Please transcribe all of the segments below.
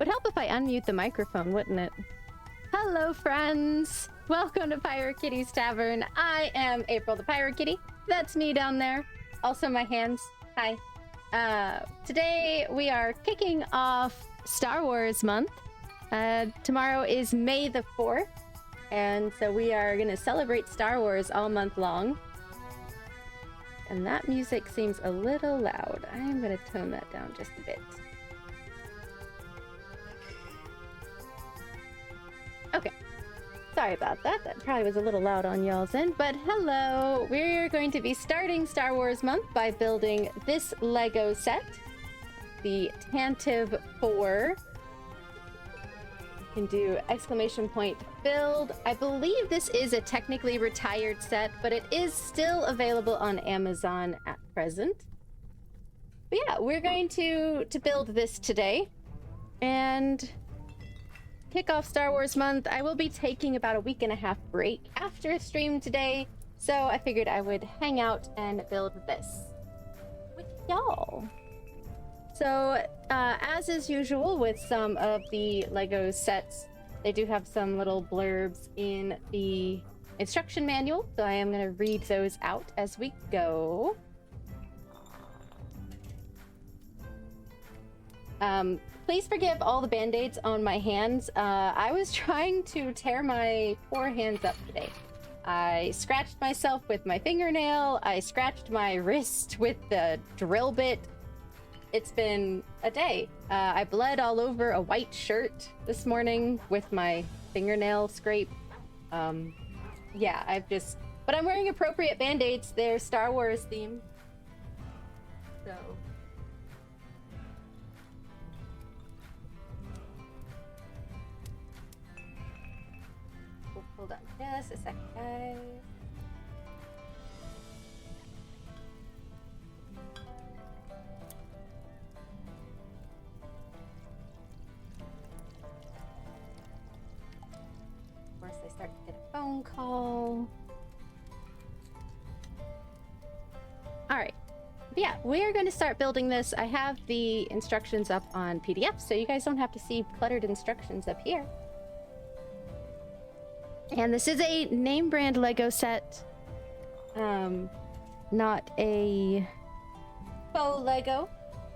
Would help if I unmute the microphone, wouldn't it? Hello, friends! Welcome to PyroKitty's Tavern. I am April the PyroKitty. That's me down there. Also my hands. Hi. Today we are kicking off Star Wars month. Tomorrow is May the 4th, and so we are going to celebrate Star Wars all month long. And that music seems a little loud. I am going to tone that down just a bit. Okay. Sorry about that. That probably was a little loud on y'all's end, but hello! We're going to be starting Star Wars month by building this Lego set, the Tantive IV. You can do exclamation point build. I believe this is a technically retired set, but it is still available on Amazon at present. But yeah, we're going to build this today and kick off Star Wars month. I will be taking about a week-and-a-half break after stream today, so I figured I would hang out and build this with y'all. So, as is usual with some of the Lego sets, they do have some little blurbs in the instruction manual, so I am going to read those out as we go. Please forgive all the band-aids on my hands. I was trying to tear my poor hands up today. I scratched myself with my fingernail. I scratched my wrist with the drill bit. It's been a day. I bled all over a white shirt this morning with my fingernail scrape. Yeah, but I'm wearing appropriate band-aids. They're Star Wars themed. So hold on just a second, guys. Of course, I start to get a phone call. All right. But yeah, we're going to start building this. I have the instructions up on PDF, so you guys don't have to see cluttered instructions up here. And this is a name brand Lego set, not a faux Lego.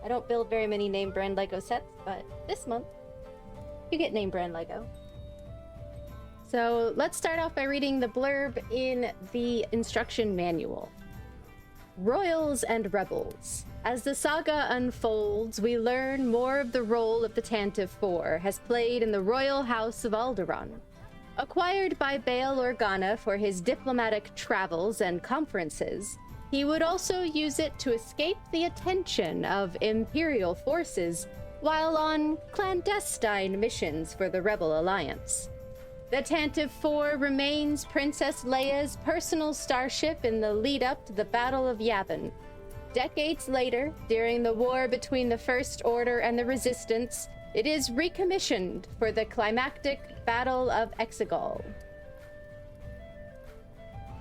I don't build very many name brand Lego sets, but this month you get name brand Lego. So let's start off by reading the blurb in the instruction manual. Royals and Rebels. As the saga unfolds, we learn more of the role of the Tantive IV has played in the royal house of Alderaan. Acquired by Bail Organa for his diplomatic travels and conferences, he would also use it to escape the attention of Imperial forces while on clandestine missions for the Rebel Alliance. The Tantive IV remains Princess Leia's personal starship in the lead-up to the Battle of Yavin. Decades later, during the war between the First Order and the Resistance, it is recommissioned for the climactic Battle of Exegol.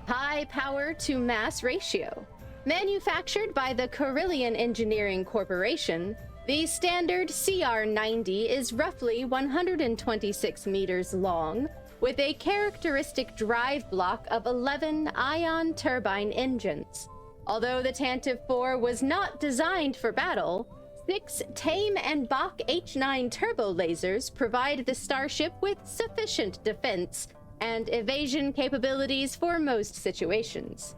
High power to mass ratio. Manufactured by the Carillion Engineering Corporation, the standard CR-90 is roughly 126 meters long, with a characteristic drive block of 11 ion turbine engines. Although the Tantive IV was not designed for battle, 6 Tame and Bach H9 turbo lasers provide the starship with sufficient defense and evasion capabilities for most situations.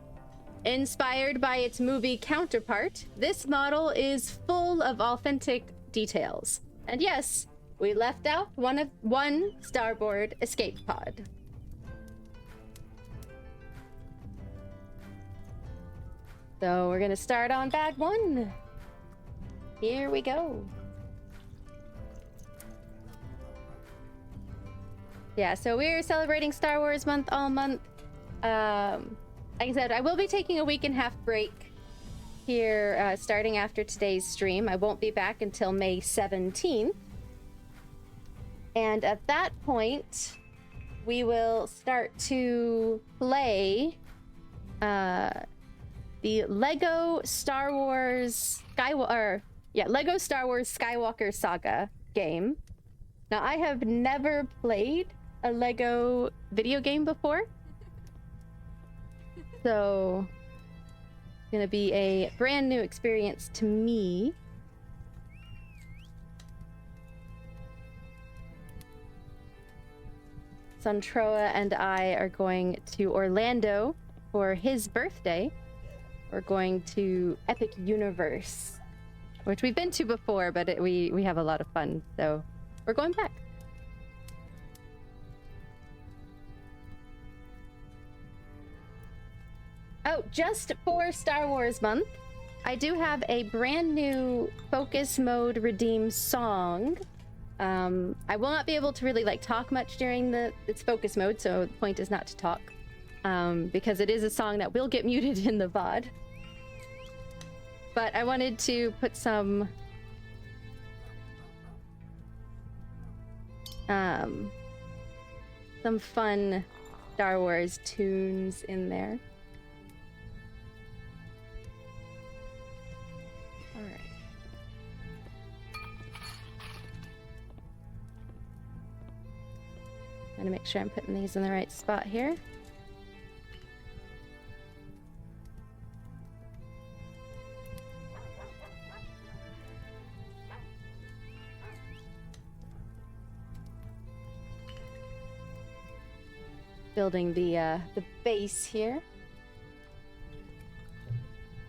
Inspired by its movie counterpart, this model is full of authentic details. And yes, we left out one starboard escape pod. So we're gonna start on bag 1. Here we go. Yeah, so we're celebrating Star Wars month all month. Like I said, I will be taking a week-and-a-half break here starting after today's stream. I won't be back until May 17th. And at that point, we will start to play the Lego Star Wars Lego Star Wars Skywalker Saga game. Now, I have never played a Lego video game before. So, it's gonna be a brand new experience to me. Suntroa and I are going to Orlando for his birthday. We're going to Epic Universe, which we've been to before, but we have a lot of fun, so we're going back. Oh, just for Star Wars month, I do have a brand new focus mode redeem song. I will not be able to really talk much during its focus mode, so the point is not to talk, because it is a song that will get muted in the VOD. But I wanted to put some fun Star Wars tunes in there. All right. I'm gonna make sure I'm putting these in the right spot here. Building the base here.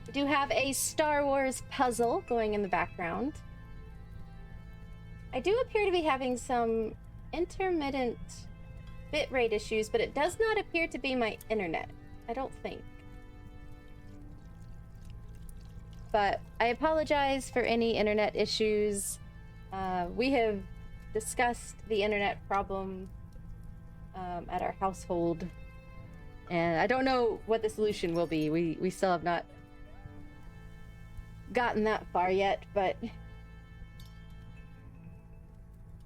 We do have a Star Wars puzzle going in the background. I do appear to be having some intermittent bitrate issues, but it does not appear to be my internet. I don't think. But I apologize for any internet issues. We have discussed the internet problem at our household, and I don't know what the solution will be. We still have not gotten that far yet, but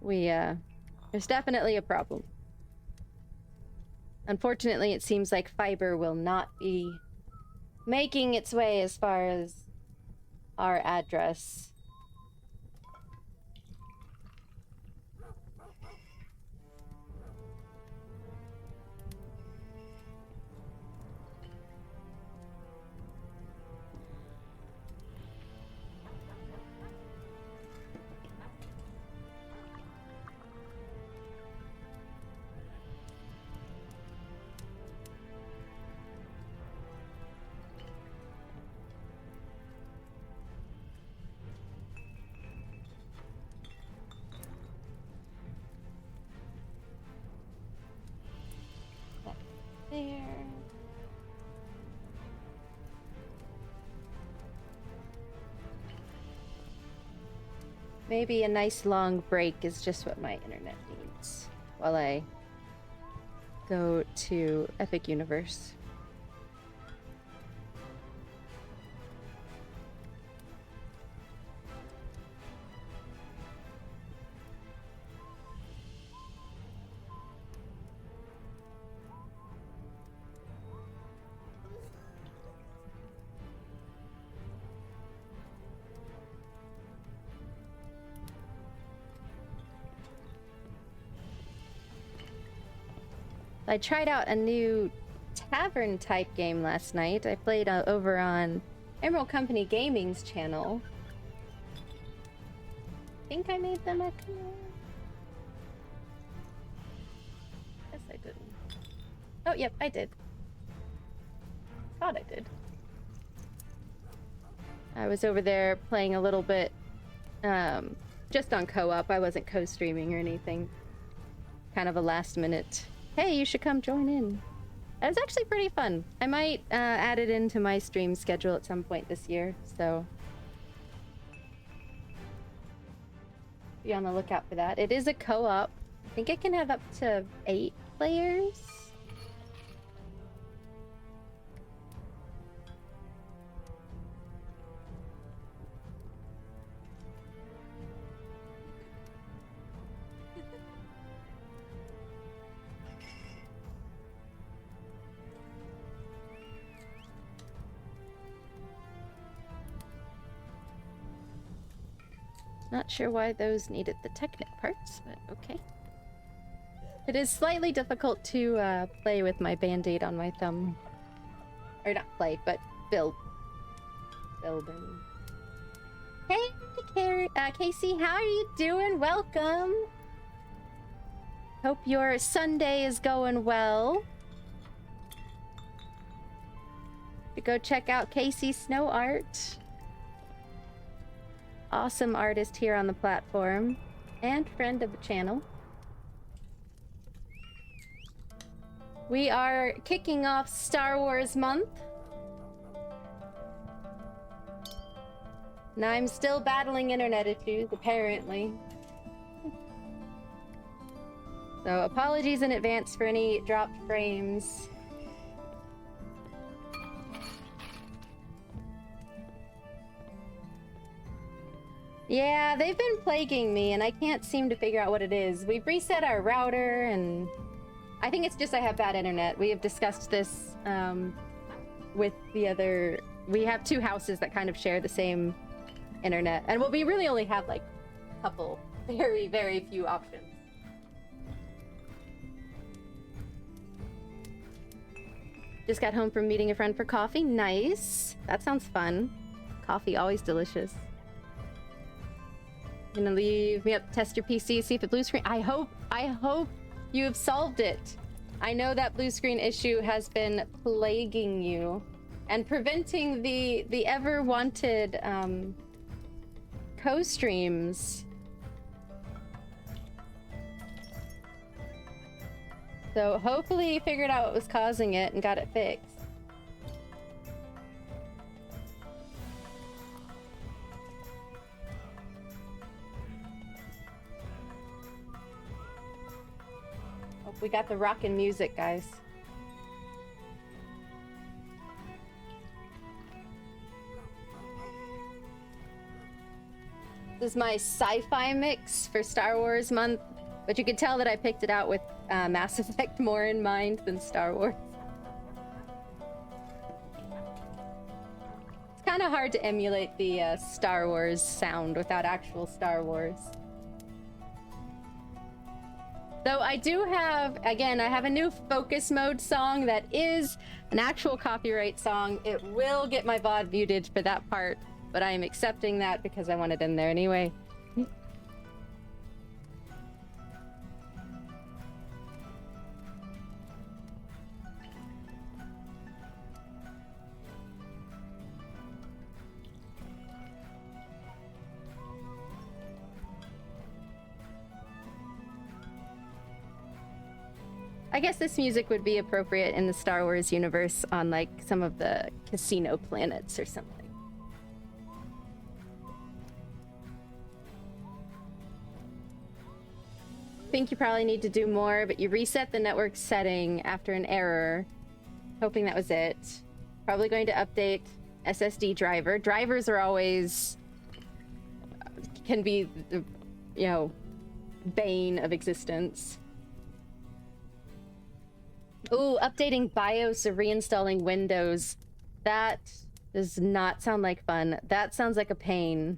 there's definitely a problem. Unfortunately, it seems like fiber will not be making its way as far as our address. There. Maybe a nice long break is just what my internet needs while I go to Epic Universe. I tried out a new tavern type game last night. I played over on Emerald Company Gaming's channel. I think I made them a canoe. Guess I didn't. Oh, yep, I did. Thought I did. I was over there playing a little bit, just on co-op. I wasn't co-streaming or anything. Kind of a last minute, hey, you should come join in. It was actually pretty fun. I might add it into my stream schedule at some point this year, so be on the lookout for that. It is a co-op. I think it can have up to 8 players. Not sure why those needed the Technic parts, but okay. It is slightly difficult to play with my band-aid on my thumb. Or not play, but build. Building. Hey, Casey, how are you doing? Welcome! Hope your Sunday is going well. To go check out Casey Snow Art. Awesome artist here on the platform. And friend of the channel. We are kicking off Star Wars month. And I'm still battling internet issues, apparently. So apologies in advance for any dropped frames. Yeah, they've been plaguing me and I can't seem to figure out what it is. We've reset our router and I think it's just I have bad internet. We have discussed this with the other... We have two houses that kind of share the same internet. And well, we really only have like a couple, very, very few options. Just got home from meeting a friend for coffee. Nice. That sounds fun. Coffee, always delicious. Gonna leave me up to test your PC, see if it blue screen. I hope you have solved it. I know that blue screen issue has been plaguing you and preventing the ever wanted co-streams. So hopefully you figured out what was causing it and got it fixed. We got the rockin' music, guys. This is my sci-fi mix for Star Wars month, but you can tell that I picked it out with Mass Effect more in mind than Star Wars. It's kind of hard to emulate the Star Wars sound without actual Star Wars. Though I do have, again, I have a new focus mode song that is an actual copyright song. It will get my VOD muted for that part, but I am accepting that because I want it in there anyway. I guess this music would be appropriate in the Star Wars universe on like some of the casino planets or something. Think you probably need to do more, but you reset the network setting after an error. Hoping that was it. Probably going to update SSD driver. Drivers are always can be the, you know, bane of existence. Ooh, updating BIOS or reinstalling Windows. That does not sound like fun. That sounds like a pain.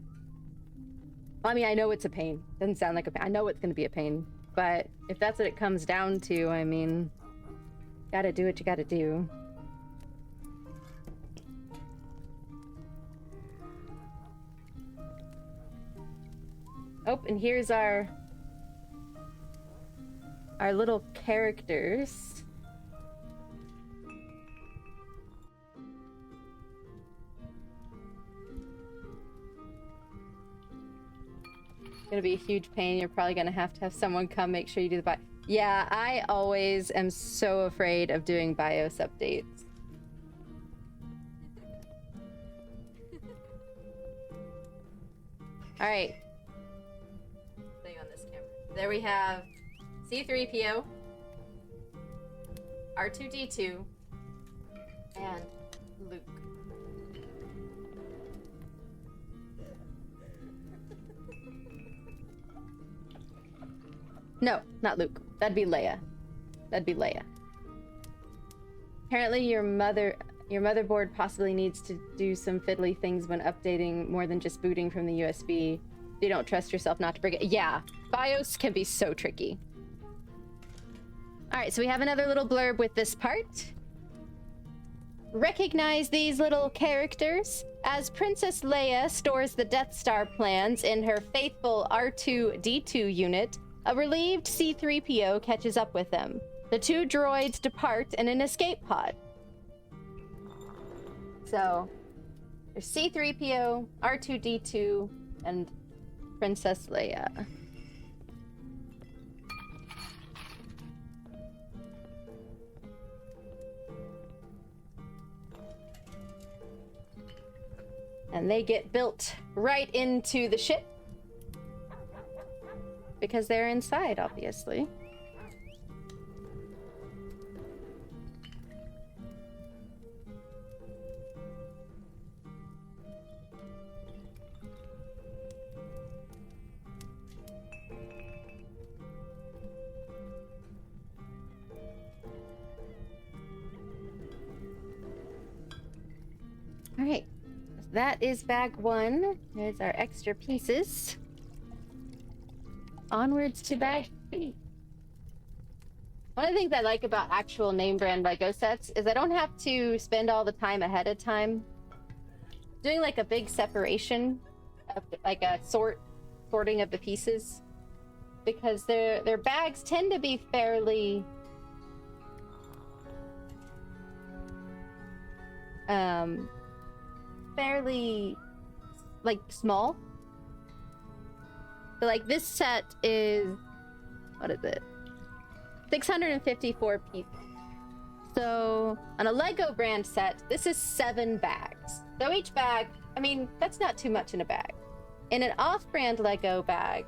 I mean, I know it's a pain. Doesn't sound like a pain. I know it's going to be a pain. But if that's what it comes down to, I mean, gotta do what you gotta do. Oh, and here's our little characters. Gonna be a huge pain. You're probably gonna have to have someone come make sure you do the BIOS. Yeah, I always am so afraid of doing BIOS updates. All right. Thing on this camera. There we have C-3PO, R2-D2, and Luke. No, not Luke. That'd be Leia. That'd be Leia. Apparently your motherboard possibly needs to do some fiddly things when updating more than just booting from the USB. You don't trust yourself not to break it. Yeah, BIOS can be so tricky. All right, so we have another little blurb with this part. Recognize these little characters. As Princess Leia stores the Death Star plans in her faithful R2-D2 unit, a relieved C-3PO catches up with them. The two droids depart in an escape pod. So, there's C-3PO, R2-D2, and Princess Leia. And they get built right into the ship. Because they're inside, obviously. All right. That is bag one. There's our extra pieces. Onwards to bag 3. One of the things I like about actual name brand Lego sets is I don't have to spend all the time ahead of time doing like a big separation of like a sorting of the pieces, because their bags tend to be fairly like small. But like this set is, what is it? 654 pieces. So on a Lego brand set, this is 7 bags. So each bag, I mean, that's not too much in a bag. In an off-brand Lego bag,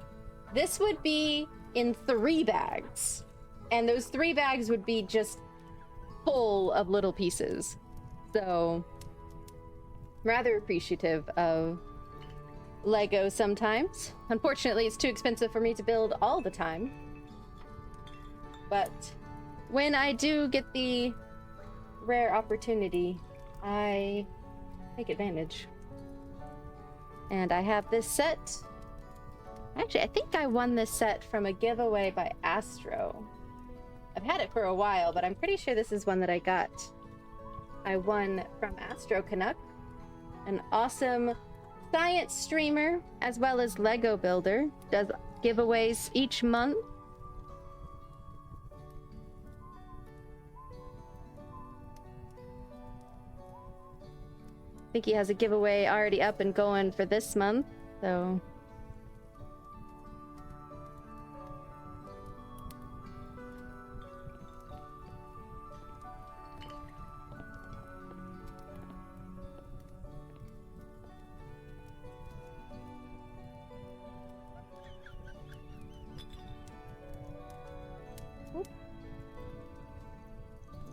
this would be in 3 bags. And those 3 bags would be just full of little pieces. So rather appreciative of Lego sometimes. Unfortunately, it's too expensive for me to build all the time. But when I do get the rare opportunity, I take advantage. And I have this set. Actually, I think I won this set from a giveaway by Astro. I've had it for a while, but I'm pretty sure this is one that I got. I won from Astro Canuck, an awesome science streamer, as well as Lego builder. Does giveaways each month. I think he has a giveaway already up and going for this month, so...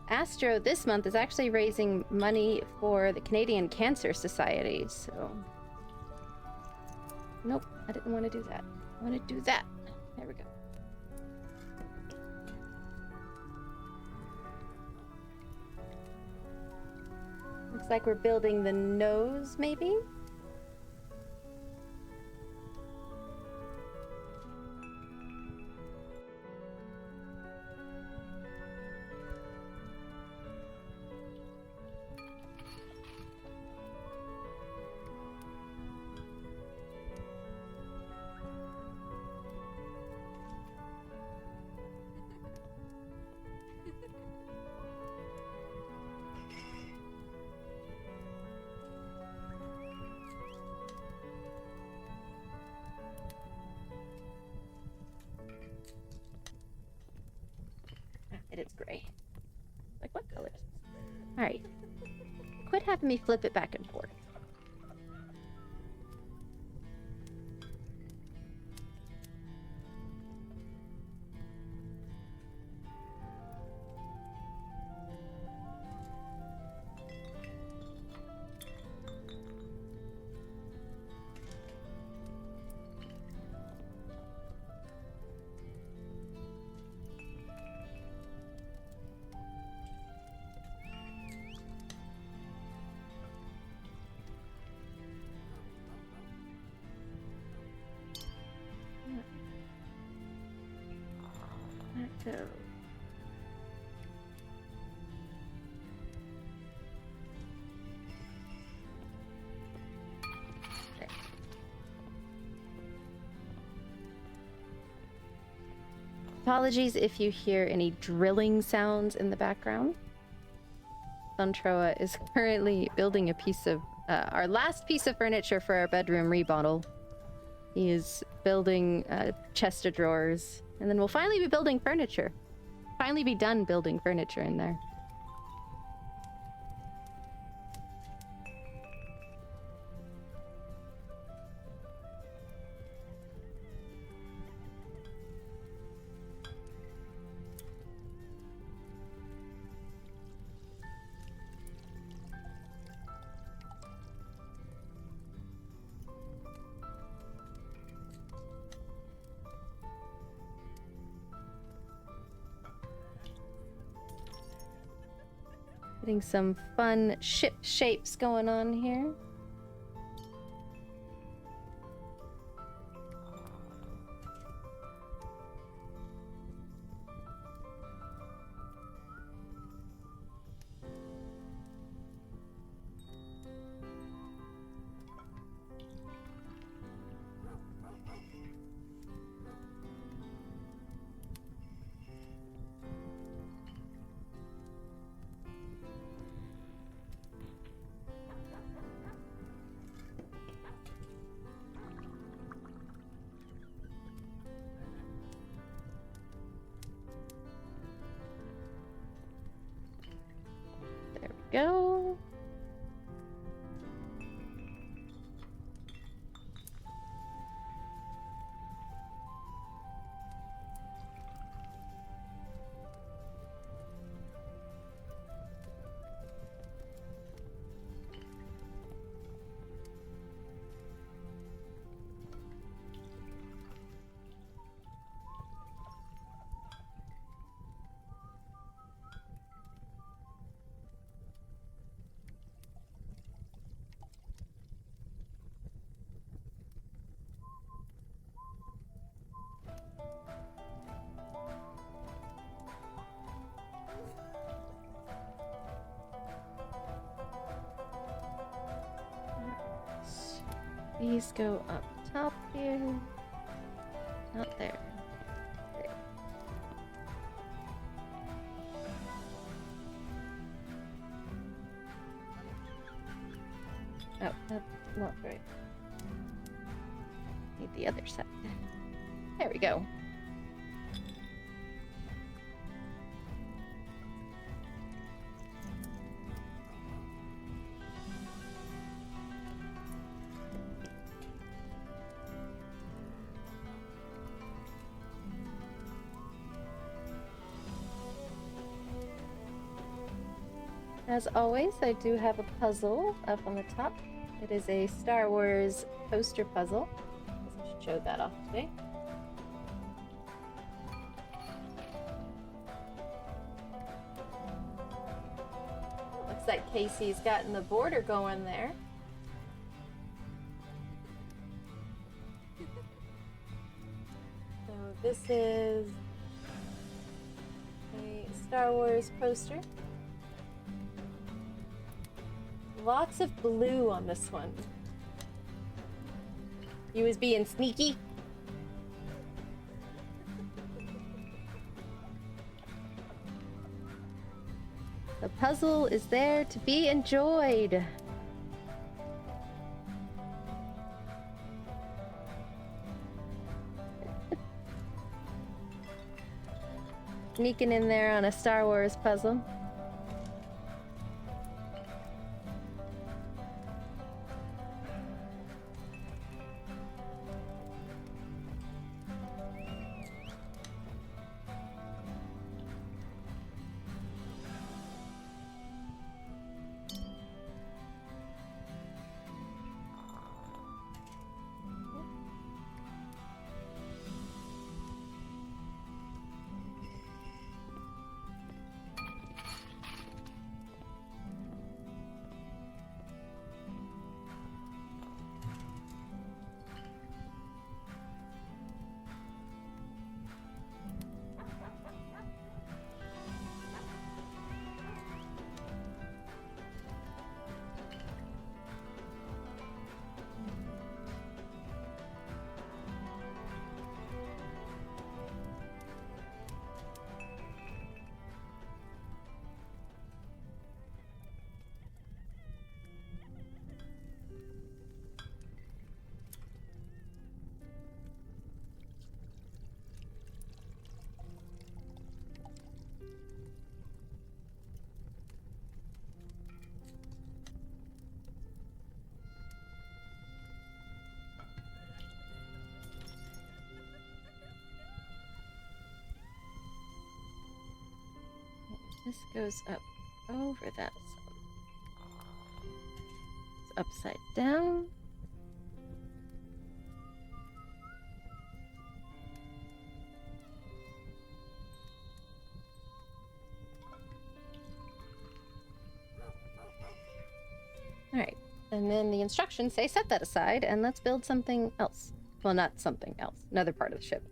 Astro this month is actually raising money for the Canadian Cancer Society, so... Nope, I didn't want to do that. I want to do that. There we go. Looks like we're building the nose, maybe? It is gray. Like, what colors? Alright. Quit having me flip it back and forth. So. There. Apologies if you hear any drilling sounds in the background. Suntroa is currently building a piece of our last piece of furniture for our bedroom remodel. He is building a chest of drawers, and then we'll finally be building furniture. Finally be done building furniture in there. Getting some fun ship shapes going on here. Go. These go up top here. Not there. There. Oh, that's not right. Need the other side. There we go. As always, I do have a puzzle up on the top. It is a Star Wars poster puzzle. I should show that off today. Looks like Casey's gotten the border going there. So this is a Star Wars poster. Lots of blue on this one. He was being sneaky. The puzzle is there to be enjoyed. Sneaking in there on a Star Wars puzzle. This goes up over that some. It's upside down. Alright, and then the instructions say set that aside and let's build something else. Well, not something else, another part of the ship.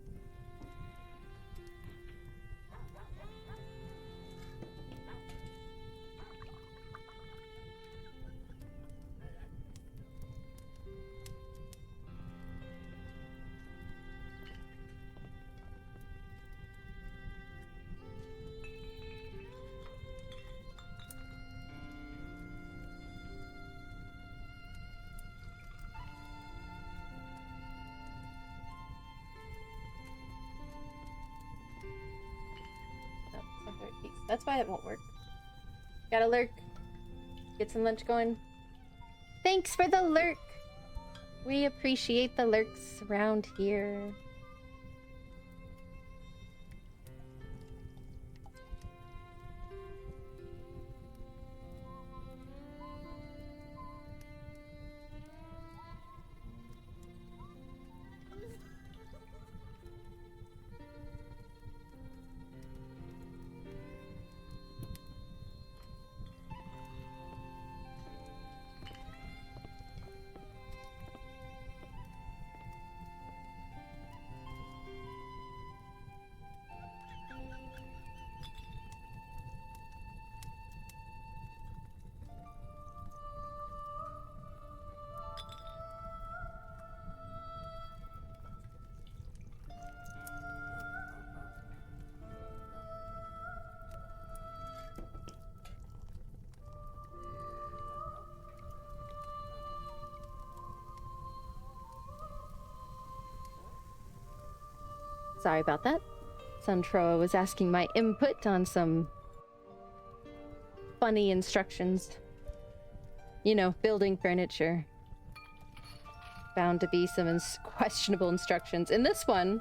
That's why it won't work. Gotta lurk. Get some lunch going. Thanks for the lurk! We appreciate the lurks around here. Sorry about that. Suntroa was asking my input on some funny instructions. You know, building furniture. Bound to be some questionable instructions. In this one,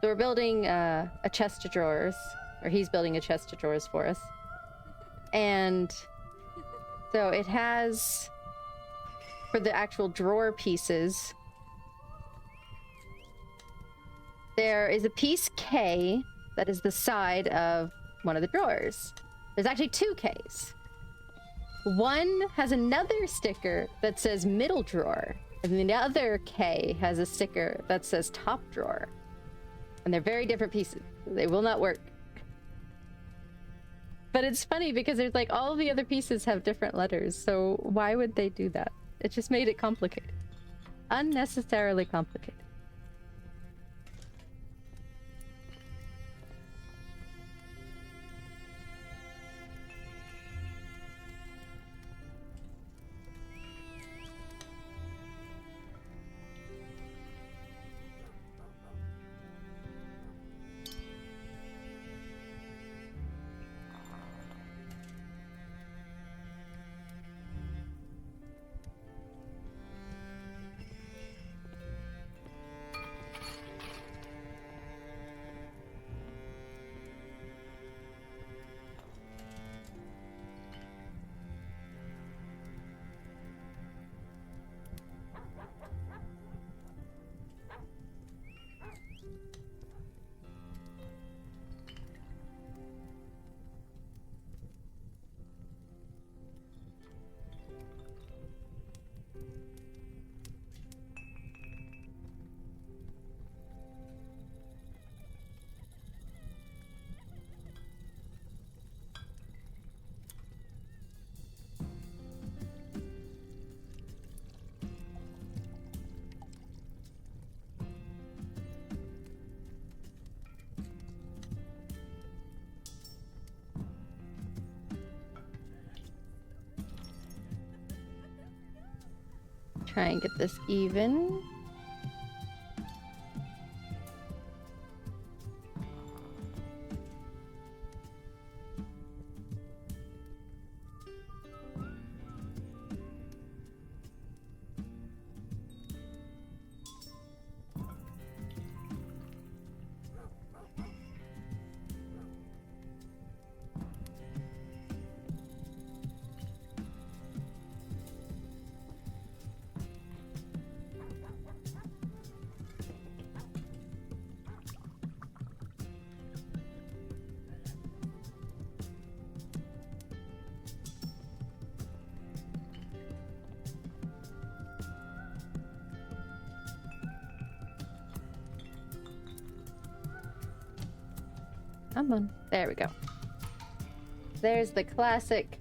so we're building a chest of drawers, or he's building a chest of drawers for us. And so it has, for the actual drawer pieces, there is a piece K that is the side of one of the drawers. There's actually two Ks. One has another sticker that says middle drawer, and the other K has a sticker that says top drawer. And they're very different pieces. They will not work. But it's funny because there's like all the other pieces have different letters, so why would they do that? It just made it complicated. Unnecessarily complicated. Try and get this even. Come on. There we go. There's the classic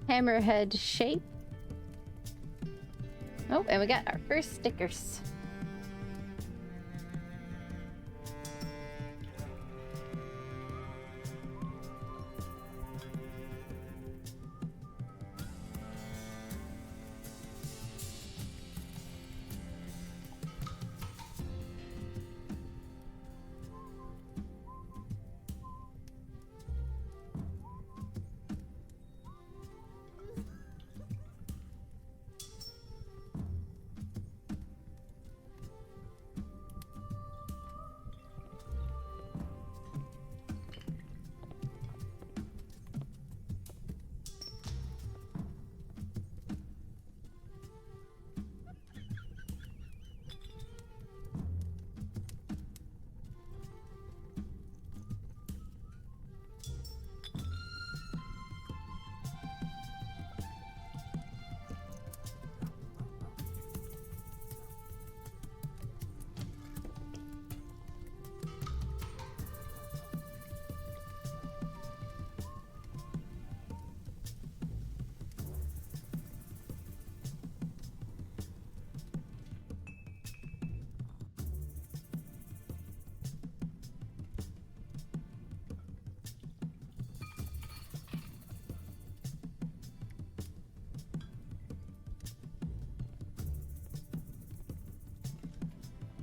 hammerhead shape. Oh, and we got our first stickers.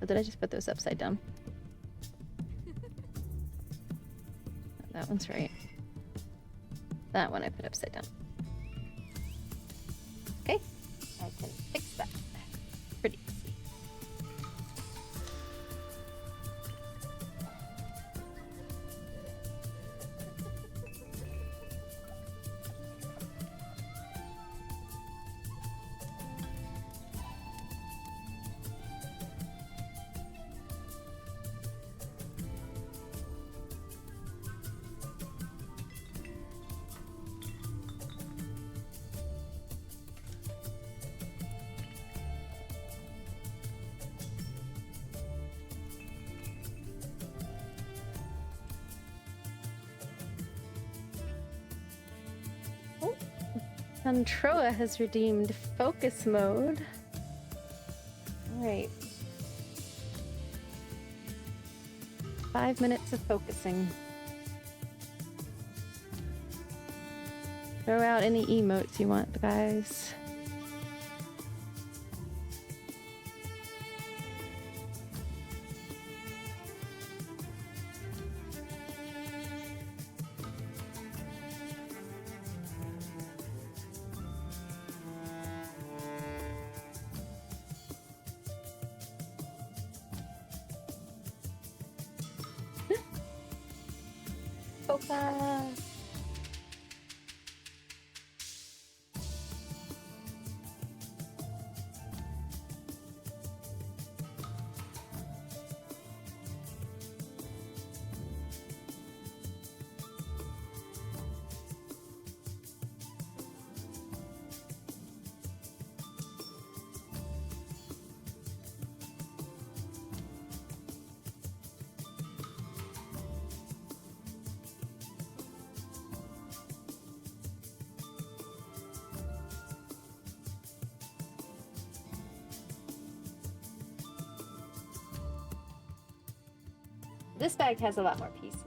Or did I just put those upside down? That one's right. That one I put upside down. Okay, I can fix that. Pretty easy. Antroa has redeemed focus mode. Alright. 5 minutes of focusing. Throw out any emotes you want, guys. Focus! This bag has a lot more pieces.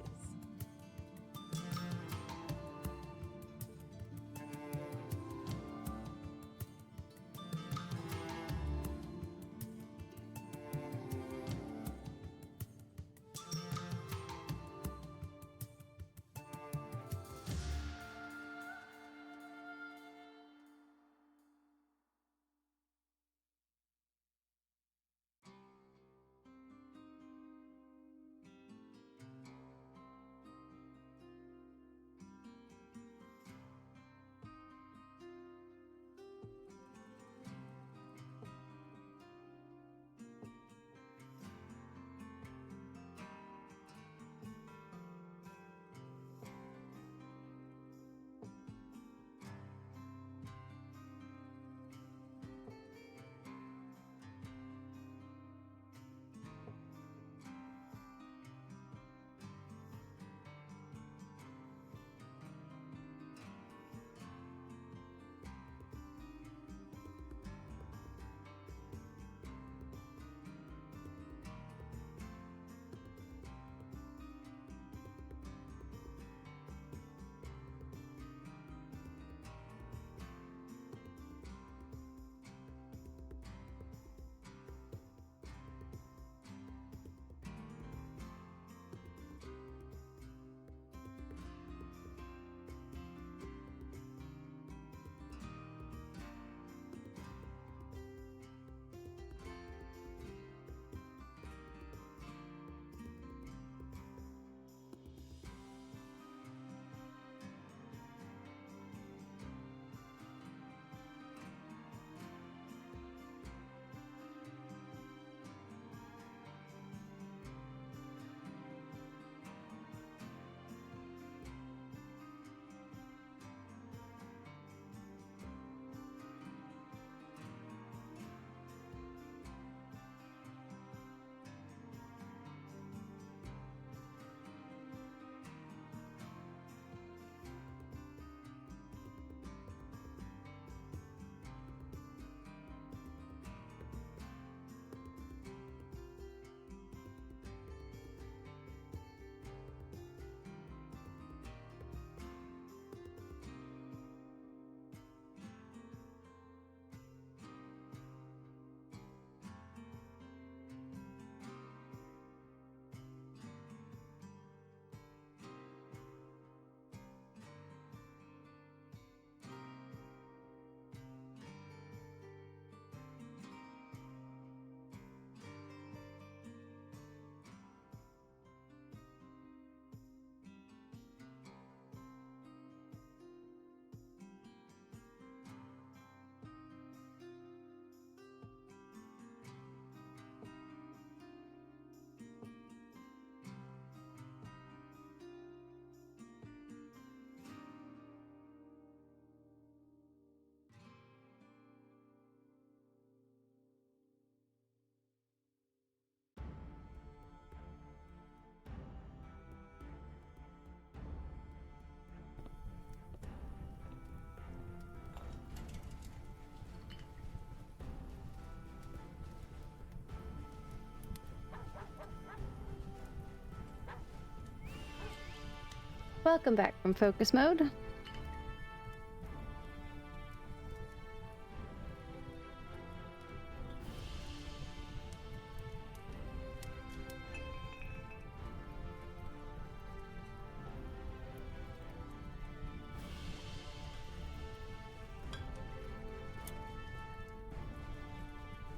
Welcome back from focus mode.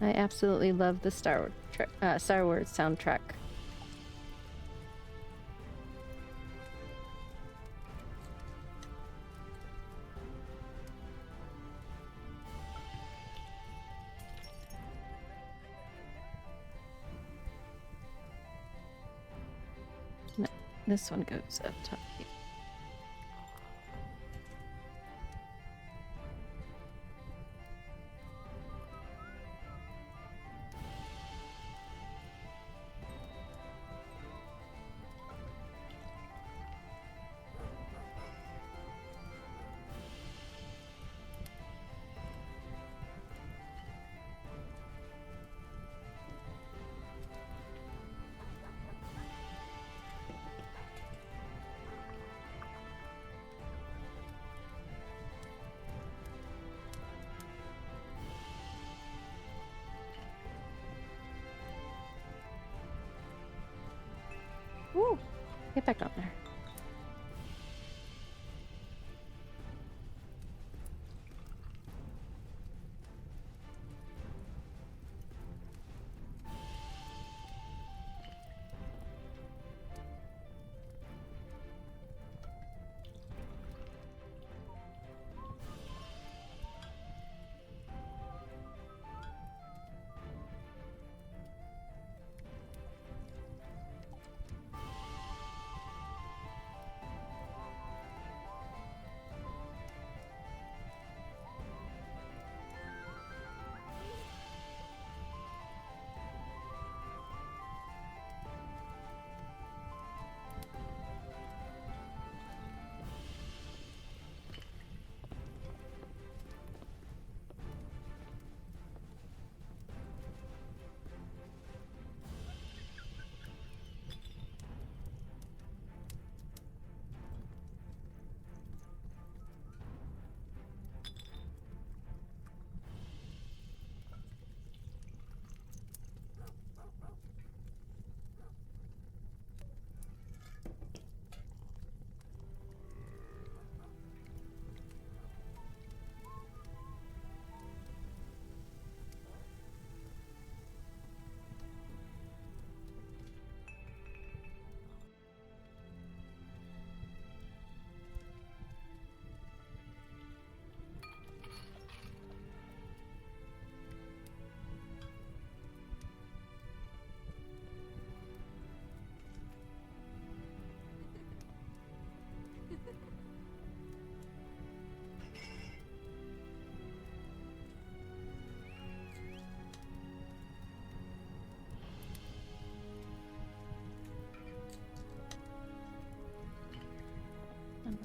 I absolutely love the Star Wars soundtrack. No, this one goes up top here. Woo! Get back on there.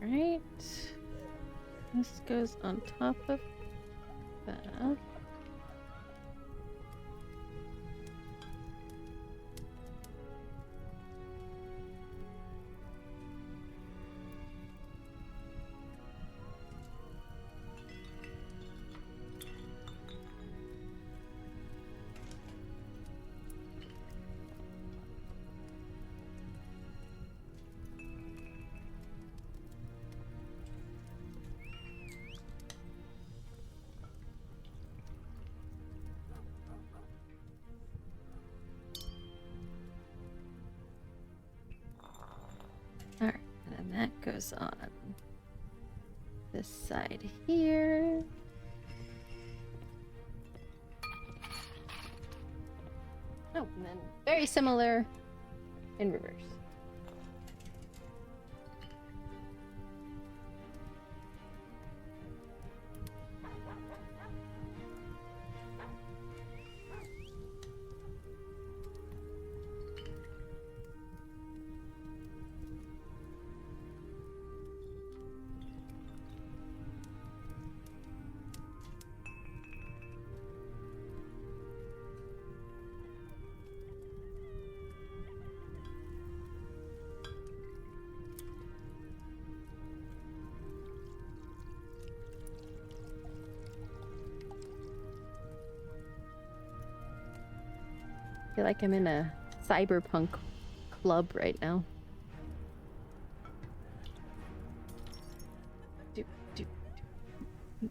Alright. This goes on top of that. Alright, and then that goes on this side here. Oh, and then very similar in reverse. feel like I'm in a cyberpunk club right now. Do, do, do.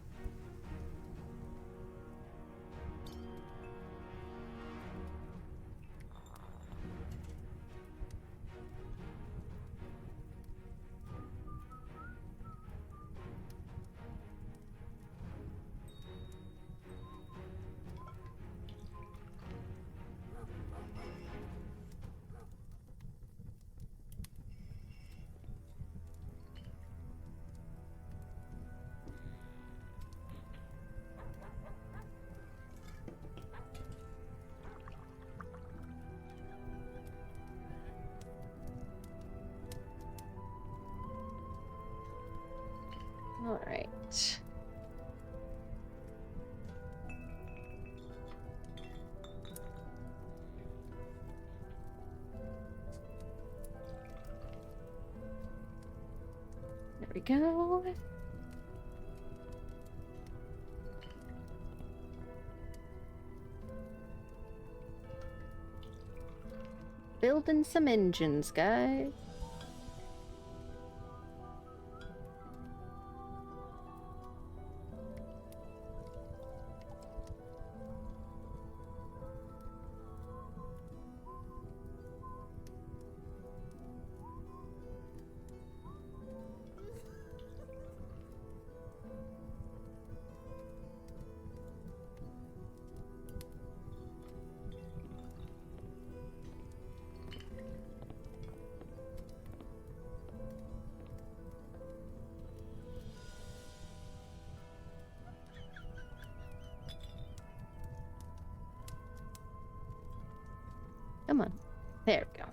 All right. There we go. Building some engines, guys. Come on. There we go.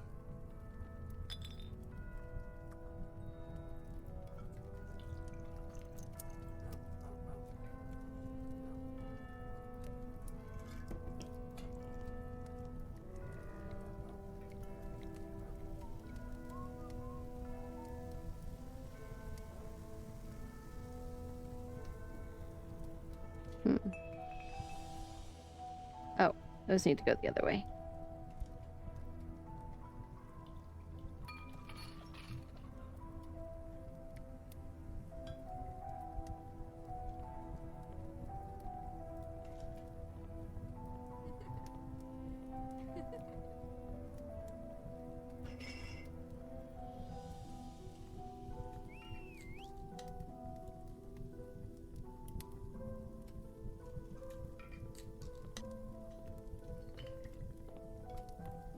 Oh, those need to go the other way.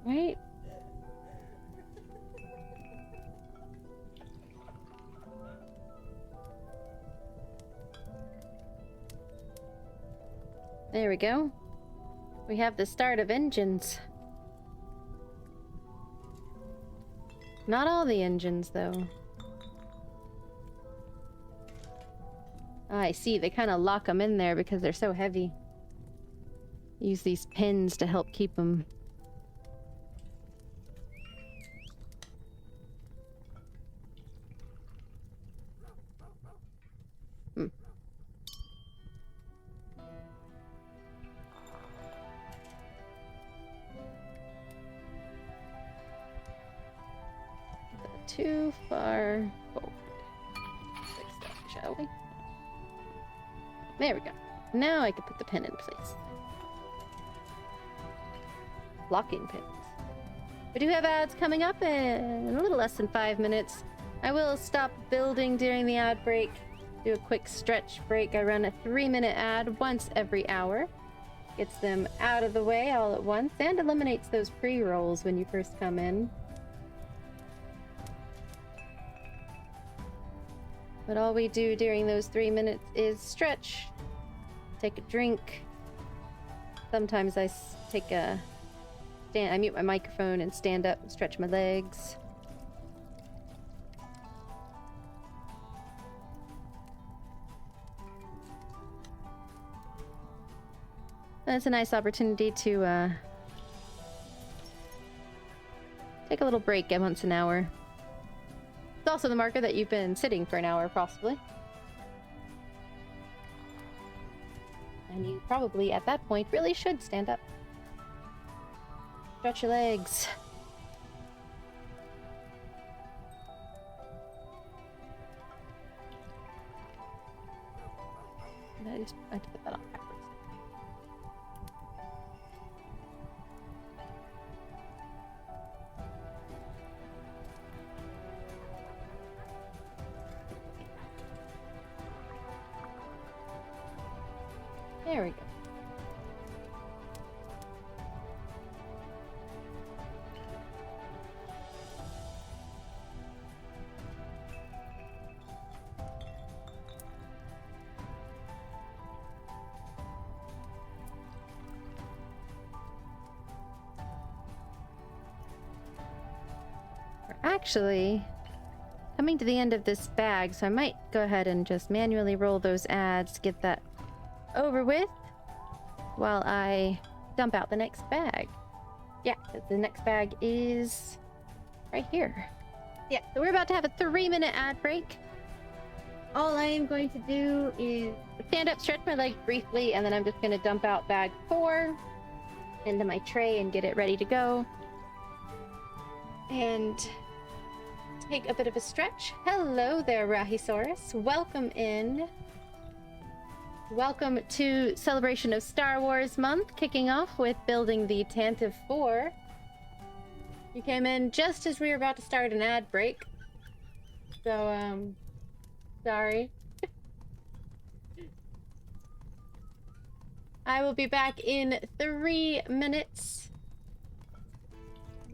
Right? There we go. We have the start of engines. Not all the engines, though. Ah, I see. They kind of lock them in there because they're so heavy. Use these pins to help keep them. Too far forward. Fix that, shall we? There we go. Now I can put the pin in place. Locking pins. We do have ads coming up in a little less than 5 minutes. I will stop building during the ad break. Do a quick stretch break. I run a 3-minute ad once every hour. Gets them out of the way all at once and eliminates those pre-rolls when you first come in. But all we do during those 3 minutes is stretch, take a drink. Sometimes I I mute my microphone and stand up and stretch my legs. That's a nice opportunity to take a little break once an hour. It's also the marker that you've been sitting for an hour, possibly. And you probably, at that point, really should stand up. Stretch your legs. I have to put that on backwards. There we go. We're actually coming to the end of this bag, so I might go ahead and just manually roll those ads, get that over with, while I dump out the next bag. Yeah, the next bag is right here. Yeah, so we're about to have a 3-minute ad break. All I am going to do is stand up, stretch my legs briefly, and then I'm just going to dump out bag 4 into my tray and get it ready to go. And take a bit of a stretch. Hello there, Rahisaurus. Welcome in. Welcome to Celebration of Star Wars Month, kicking off with building the Tantive IV. You came in just as we were about to start an ad break. So, sorry. I will be back in 3 minutes.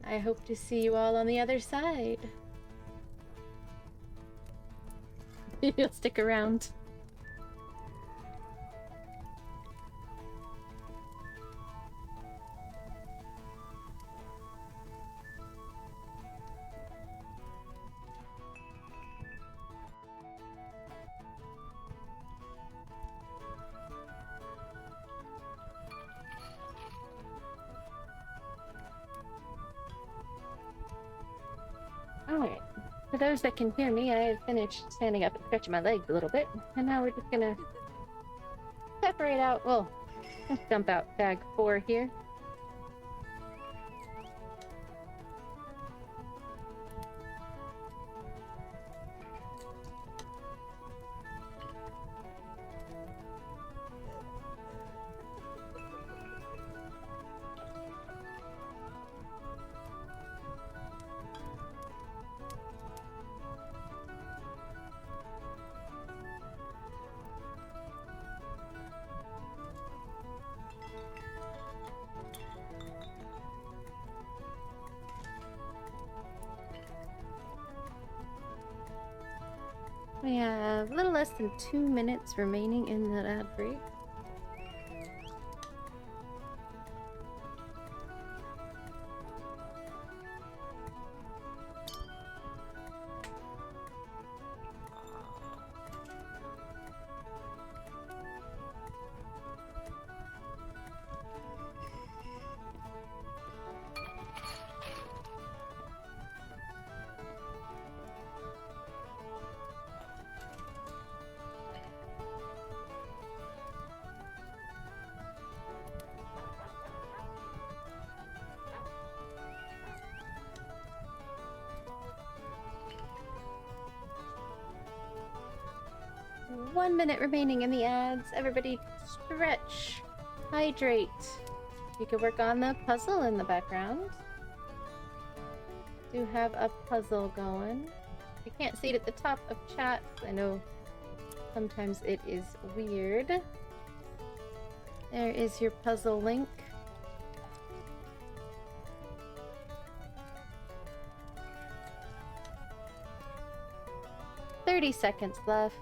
I hope to see you all on the other side. You'll stick around. Alright, for those that can hear me, I have finished standing up and stretching my legs a little bit, and now we're just gonna separate out, well, let's dump out bag 4 here. We have a little less than 2 minutes remaining in that ad break. One minute remaining in the ads. Everybody stretch, hydrate. You can work on the puzzle in the background. Do have a puzzle going. You can't see it at the top of chat. I know sometimes it is weird. There is your puzzle link. "30 seconds left.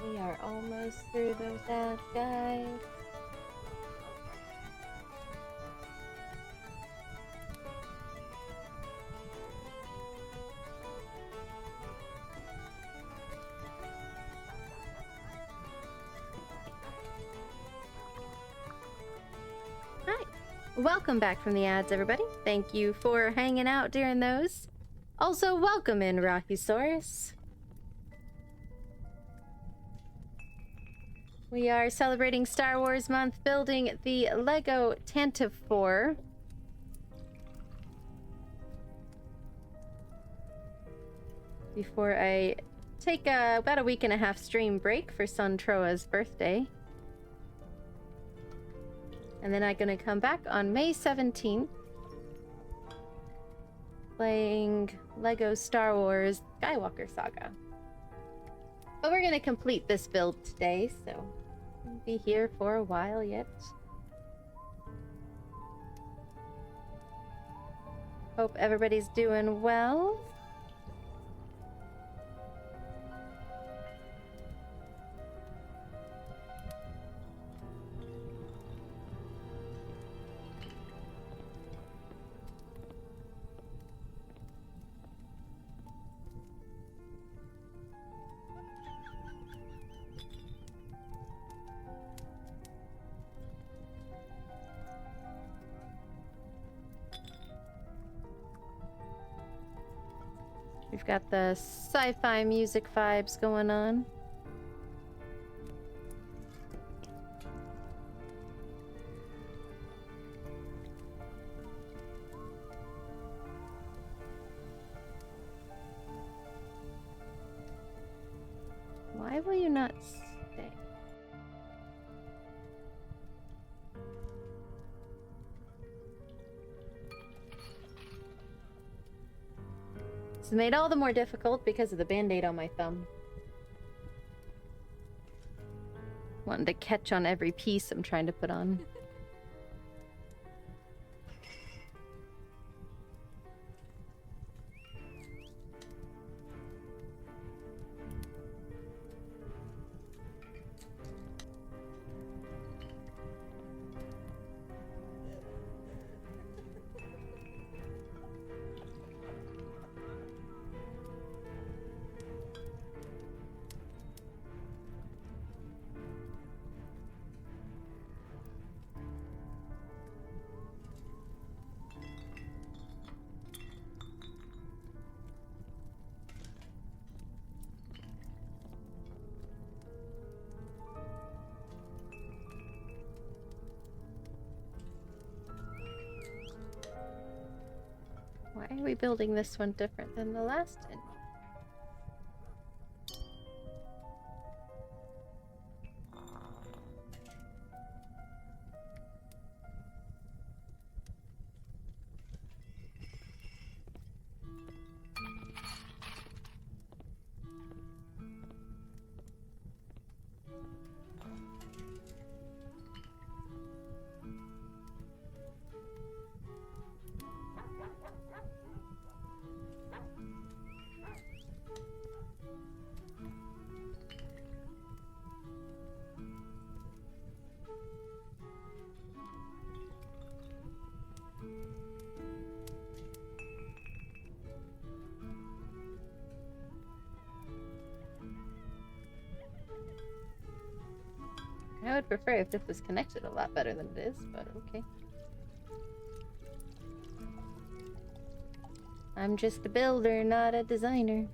We are almost through those ads, guys. welcome back from the ads, everybody. Thank you for hanging out during those. Also, welcome in, Rockysaurus. We are celebrating Star Wars Month, building the Lego Tantive IV. Before I take about a week and a half stream break for Son Troa's birthday. And then I'm gonna come back on May 17th. Playing Lego Star Wars Skywalker Saga. But we're gonna complete this build today, so we'll be here for a while yet. Hope everybody's doing well. We've got the sci-fi music vibes going on. Why will you not stay? It's made all the more difficult because of the band-aid on my thumb. Wanting to catch on every piece I'm trying to put on. Why are we building this one different than the last one? I would prefer if this was connected a lot better than it is, but okay. I'm just a builder, not a designer.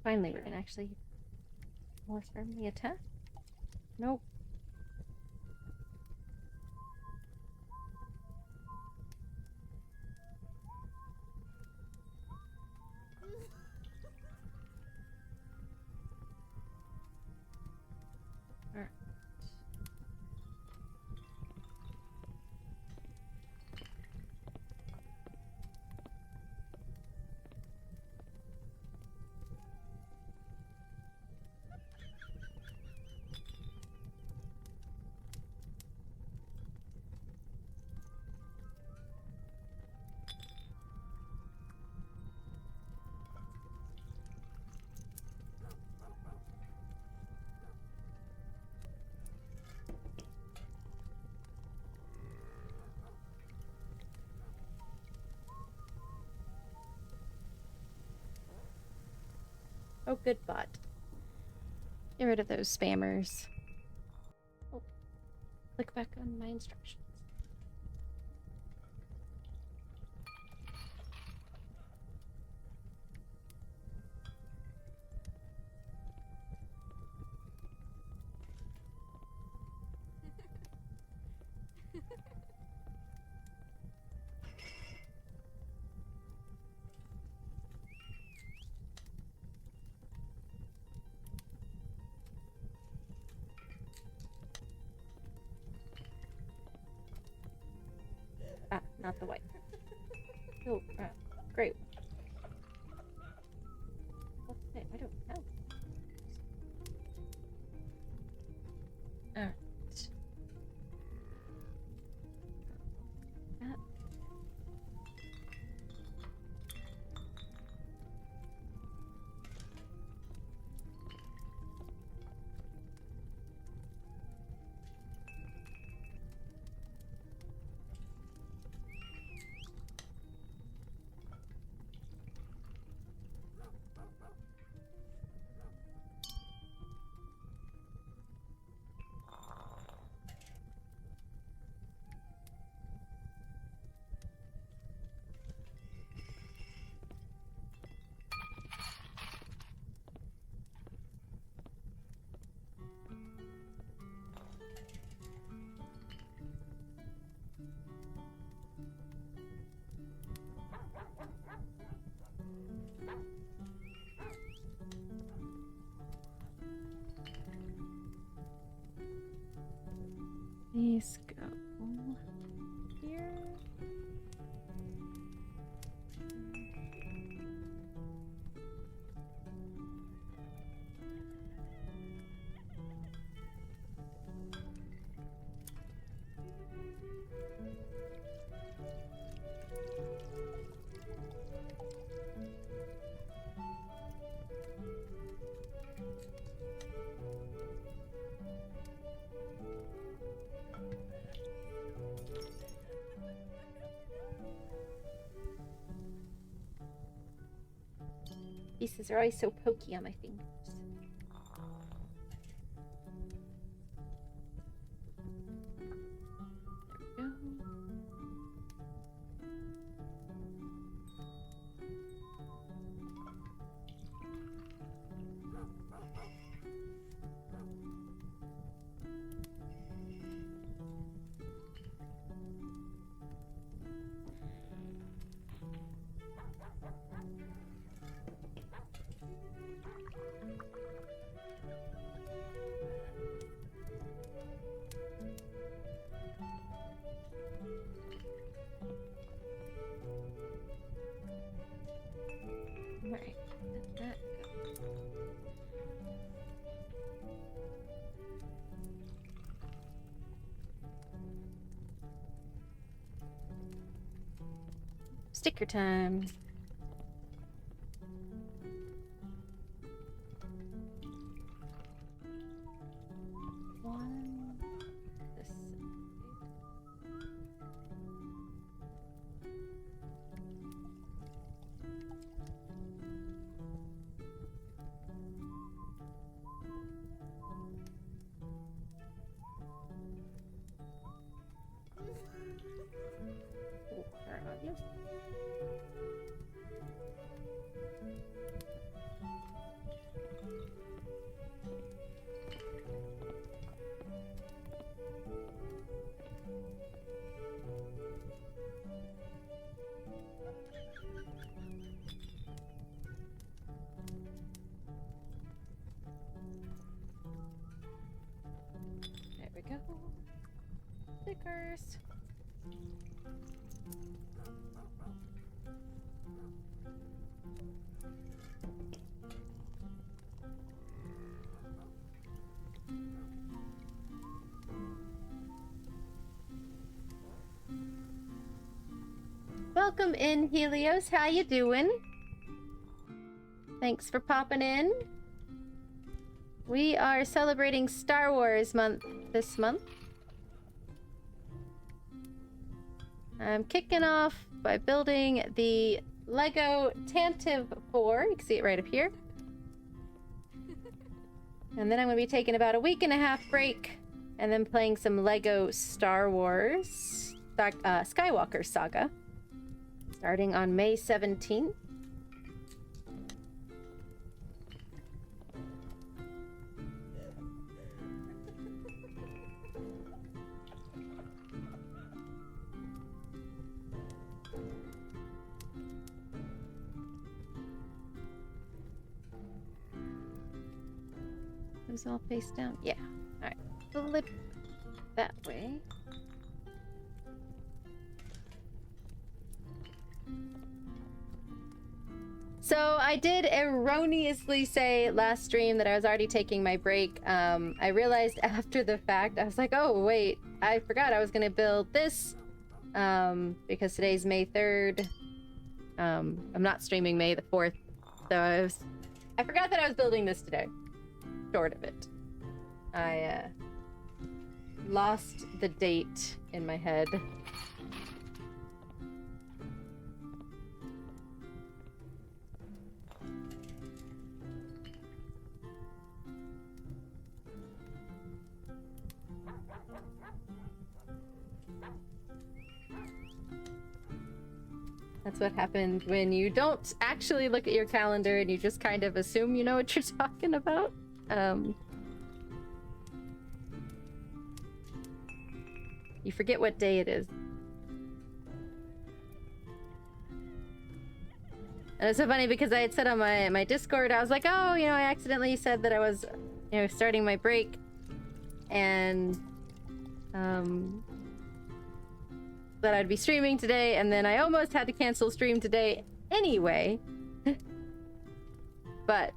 Finally, we can actually more firmly attack. Nope. Alright. Oh, good bot. Get rid of those spammers. Oh, click back on my instructions. Ah, not the white. Oh, great. What's it? I don't know. Alright. That. Please go here. Pieces are always so pokey on my fingers. There we go. Right, let that go. Sticker time. One this side. Oh, where are you? go. Stickers. Welcome in, Helios. How you doing? Thanks for popping in. We are celebrating Star Wars month this month. I'm kicking off by building the Lego Tantive IV. You can see it right up here. And then I'm going to be taking about a week and a half break and then playing some Lego Star Wars Skywalker Saga starting on May 17th. Those all face down? Yeah. Alright. Flip that way. So I did erroneously say last stream that I was already taking my break. I realized after the fact, I was like, oh wait, I forgot I was gonna build this. Because today's May 3rd. I'm not streaming May the 4th. So I forgot that I was building this today. Short of it. I lost the date in my head. That's what happens when you don't actually look at your calendar and you just kind of assume you know what you're talking about. You forget what day it is. And it's so funny because I had said on my Discord, I was like, oh, you know, I accidentally said that I was, you know, starting my break. And, that I'd be streaming today, and then I almost had to cancel stream today anyway. But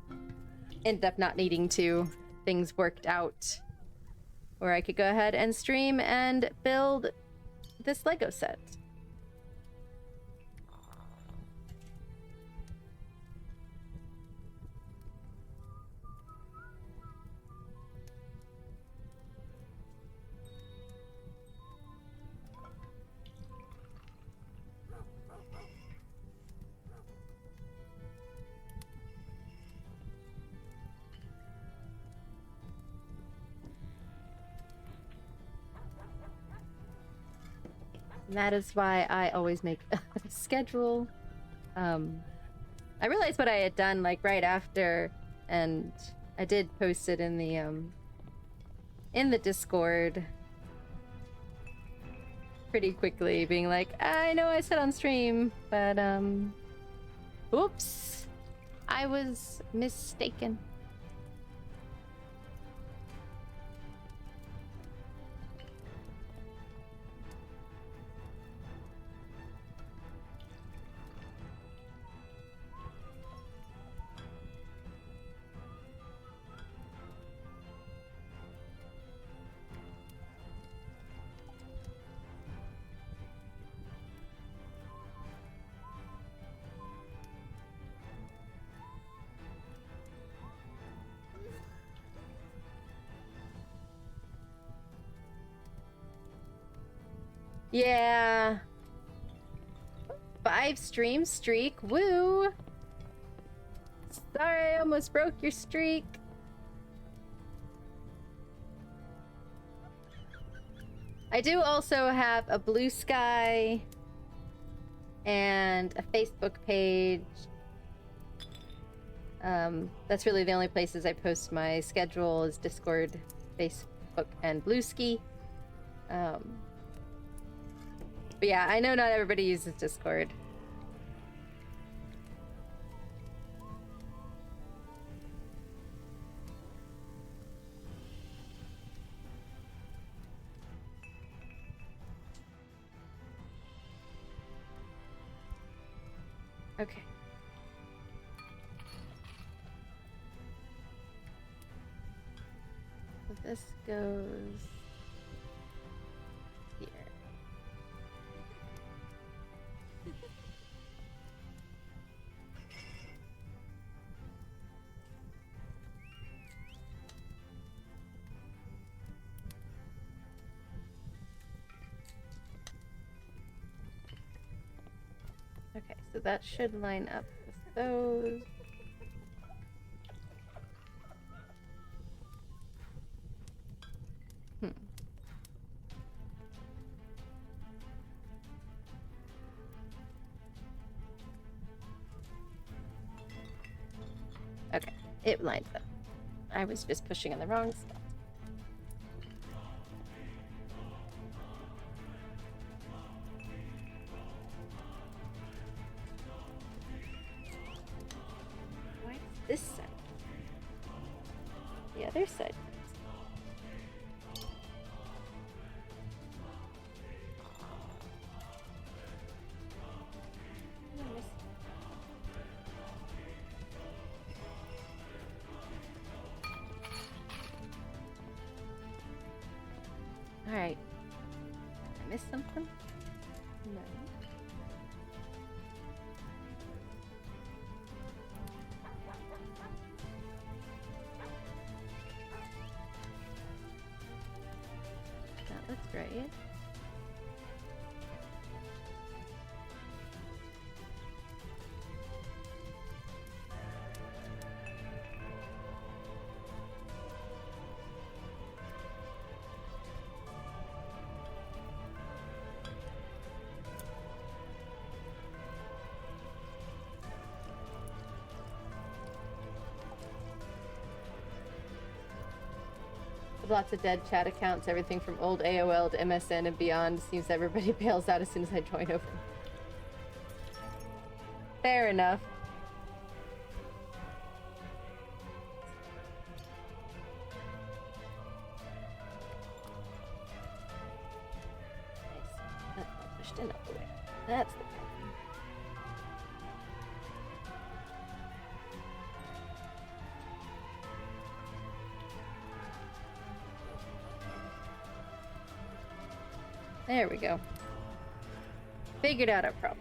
ended up not needing to. Things worked out where I could go ahead and stream and build this Lego set. And that is why I always make a schedule. I realized what I had done like right after, and I did post it in the Discord pretty quickly, being like, I know I said on stream, but oops, I was mistaken. Yeah. 5 stream streak. Woo! Sorry, I almost broke your streak. I do also have a Blue Sky and a Facebook page. That's really the only places I post my schedule is Discord, Facebook, and Bluesky. But yeah, I know not everybody uses Discord. Okay. So this goes here. Okay, so that should line up with those. Okay, it lines up. I was just pushing in the wrong spot. Why is this side? The other side. Alright. I missed something? No. That looks right. With lots of dead chat accounts, everything from old AOL to MSN and beyond. Seems everybody bails out as soon as I join over. Fair enough. Nice. That's all pushed in up the way. That's the problem. There we go. Figured out our problem.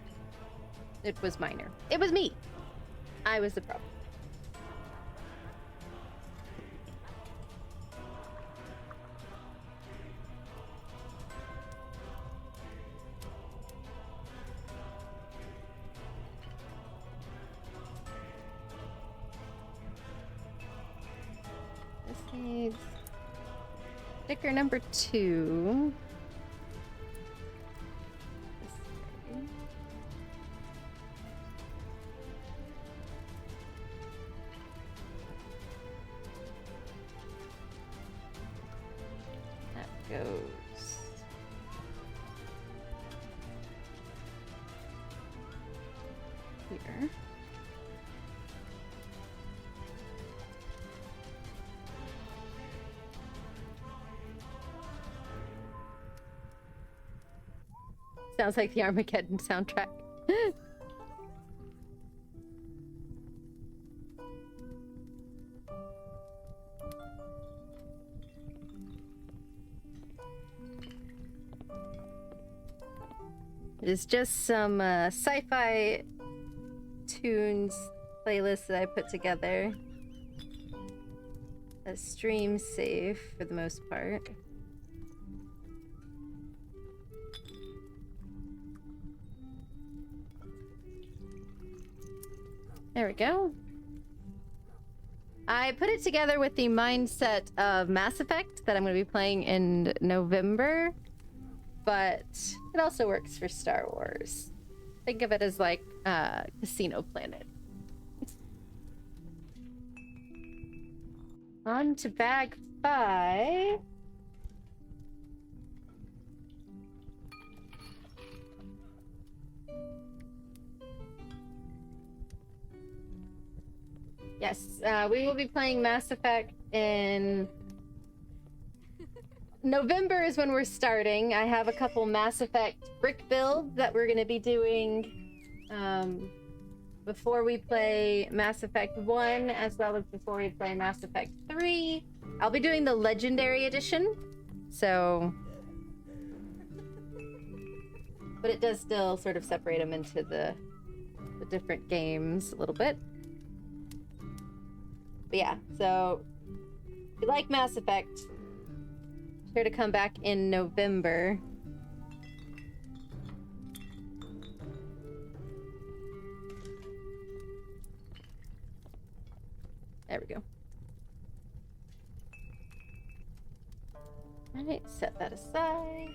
It was minor. It was me. I was the problem. This needs sticker number 2. Goes here. Sounds like the Armageddon soundtrack. It's just some sci-fi tunes playlist that I put together. A stream safe for the most part. There we go. I put it together with the mindset of Mass Effect that I'm going to be playing in November. But it also works for Star Wars. Think of it as like Casino Planet. On to bag 5. Yes, we will be playing Mass Effect in November is when we're starting. I have a couple Mass Effect brick builds that we're going to be doing before we play Mass Effect 1, as well as before we play Mass Effect 3. I'll be doing the Legendary Edition, so... But it does still sort of separate them into the different games a little bit. But yeah, so if you like Mass Effect, sure to come back in November. There we go. All right, set that aside.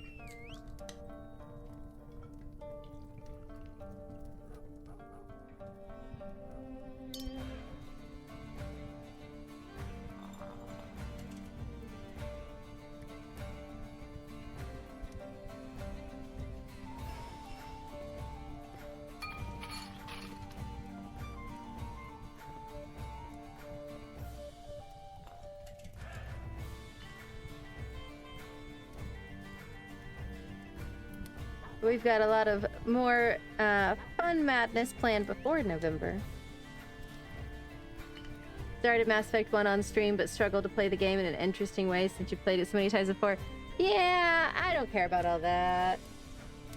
We've got a lot of more fun madness planned before November. Started Mass Effect 1 on stream, but struggled to play the game in an interesting way since you played it so many times before. Yeah, I don't care about all that.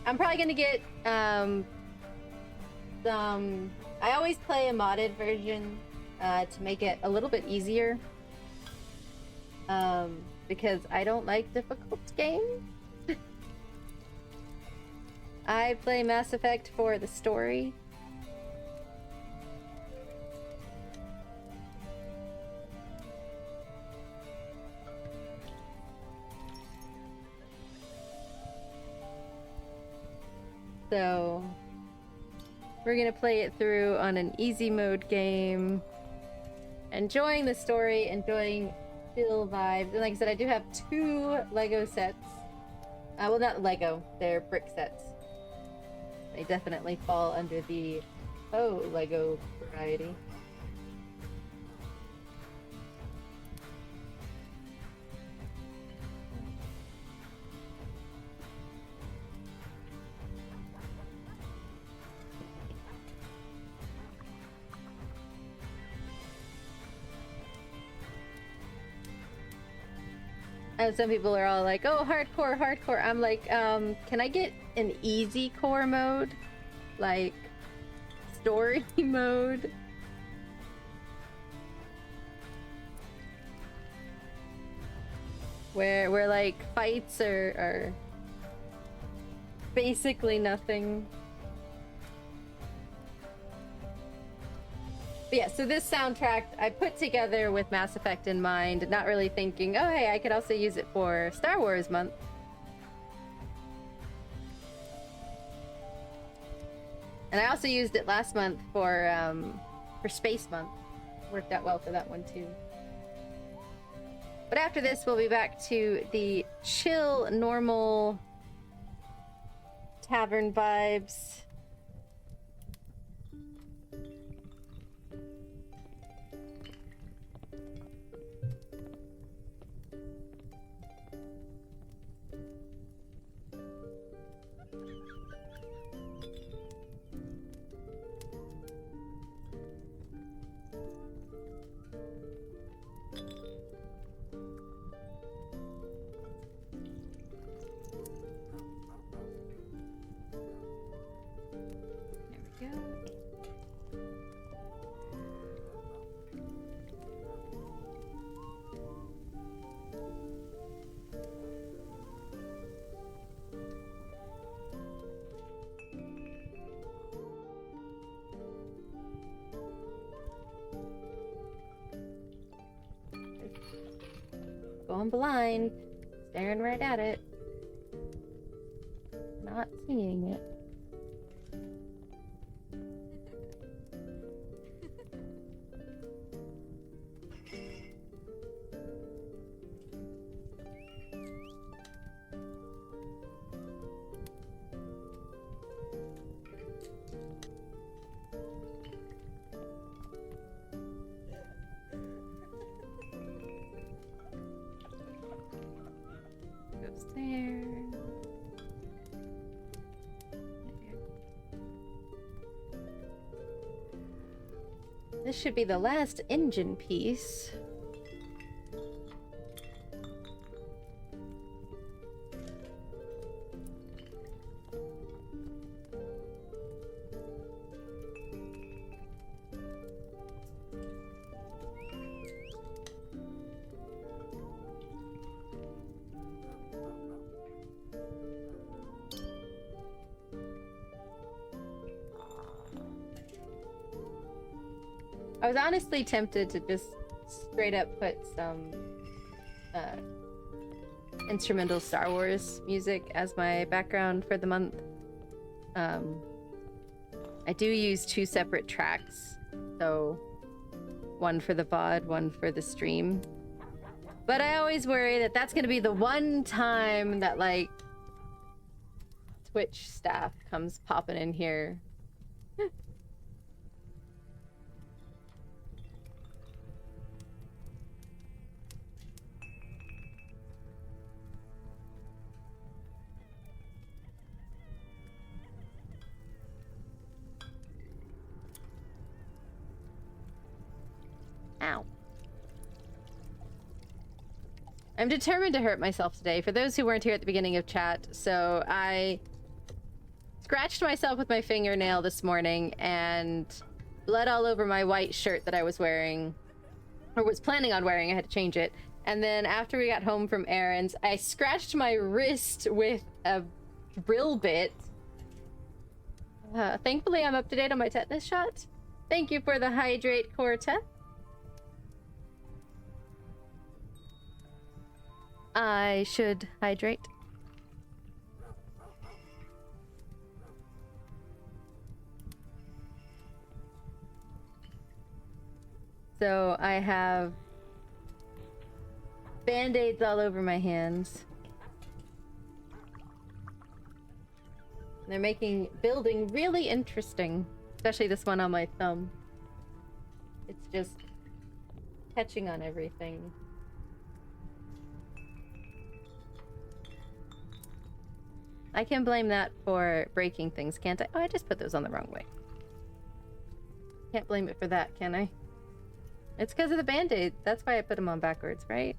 I'm probably gonna get some... I always play a modded version to make it a little bit easier. Because I don't like difficult games. I play Mass Effect for the story. So, we're gonna play it through on an easy mode game. Enjoying the story, enjoying chill vibes. And like I said, I do have 2 Lego sets. Well, not Lego, they're brick sets. They definitely fall under the Lego variety. And some people are all like, oh, hardcore, hardcore. I'm like, can I get an easy core mode? Like, story mode? Where like, fights are basically nothing. But yeah, so this soundtrack I put together with Mass Effect in mind, not really thinking, oh hey, I could also use it for Star Wars month. And I also used it last month for Space Month. Worked out well for that one too. But after this, we'll be back to the chill, normal tavern vibes. Going blind, staring right at it, not seeing it. Goes there. This should be the last engine piece. I was honestly tempted to just straight up put some instrumental Star Wars music as my background for the month. I do use 2 separate tracks, so one for the VOD, one for the stream. But I always worry that that's gonna be the one time that, like, Twitch staff comes popping in here. Ow. I'm determined to hurt myself today. For those who weren't here at the beginning of chat, so I scratched myself with my fingernail this morning and blood all over my white shirt that I was wearing, or was planning on wearing. I had to change it. And then after we got home from errands, I scratched my wrist with a drill bit. Thankfully, I'm up to date on my tetanus shot. Thank you for the hydrate, Corta. I should hydrate. So I have band-aids all over my hands. They're making building really interesting, especially this one on my thumb. It's just catching on everything. I can blame that for breaking things, can't I? Oh, I just put those on the wrong way. Can't blame it for that, can I? It's because of the band-aid. That's why I put them on backwards, right?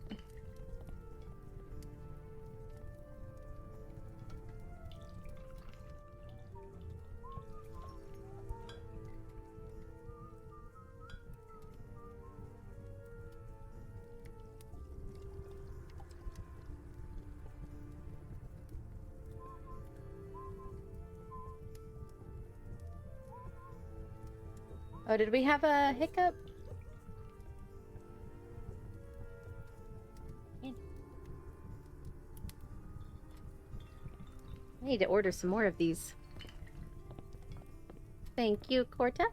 Oh, did we have a hiccup? I need to order some more of these. Thank you, Corta.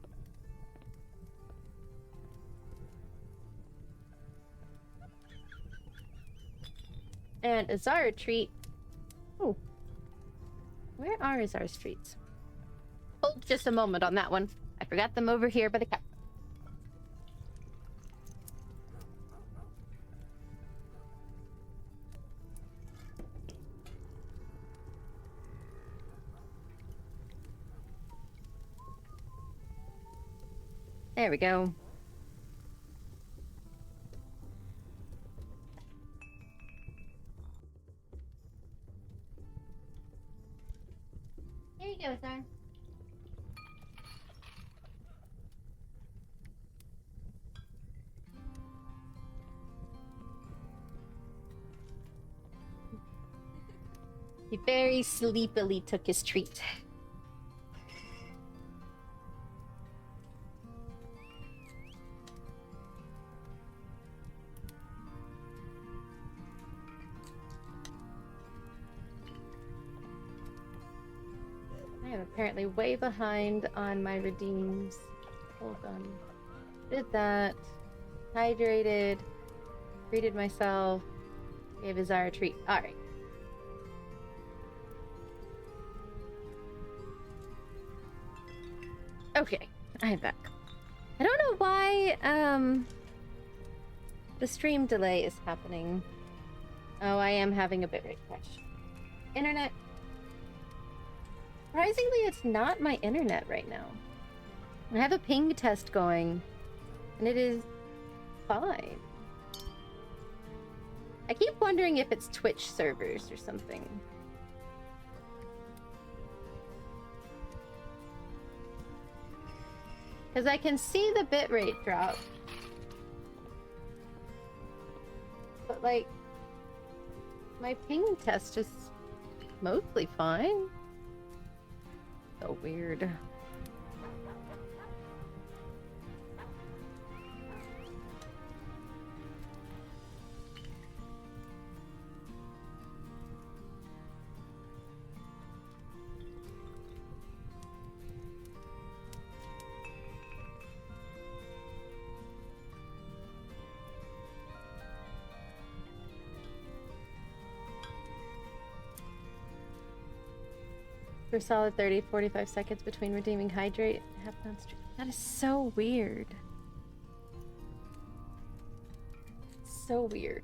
And a Zara treat. Oh. Where are Zara's treats? Hold just a moment on that one. I forgot them over here by the cup. There we go. There you go, sir. He very sleepily took his treat. I am apparently way behind on my redeems. Hold on. Did that. Hydrated. Treated myself. Gave a Zara treat. Alright. Okay, I'm back. I don't know why, the stream delay is happening. Oh, I am having a bitrate crash. Internet. Surprisingly, it's not my internet right now. I have a ping test going, And it is fine. I keep wondering if it's Twitch servers or something. Because I can see the bitrate drop. But like, my ping test is mostly fine. So weird. For a solid 30-45 seconds between redeeming hydrate and half on stream. That is so weird. So weird.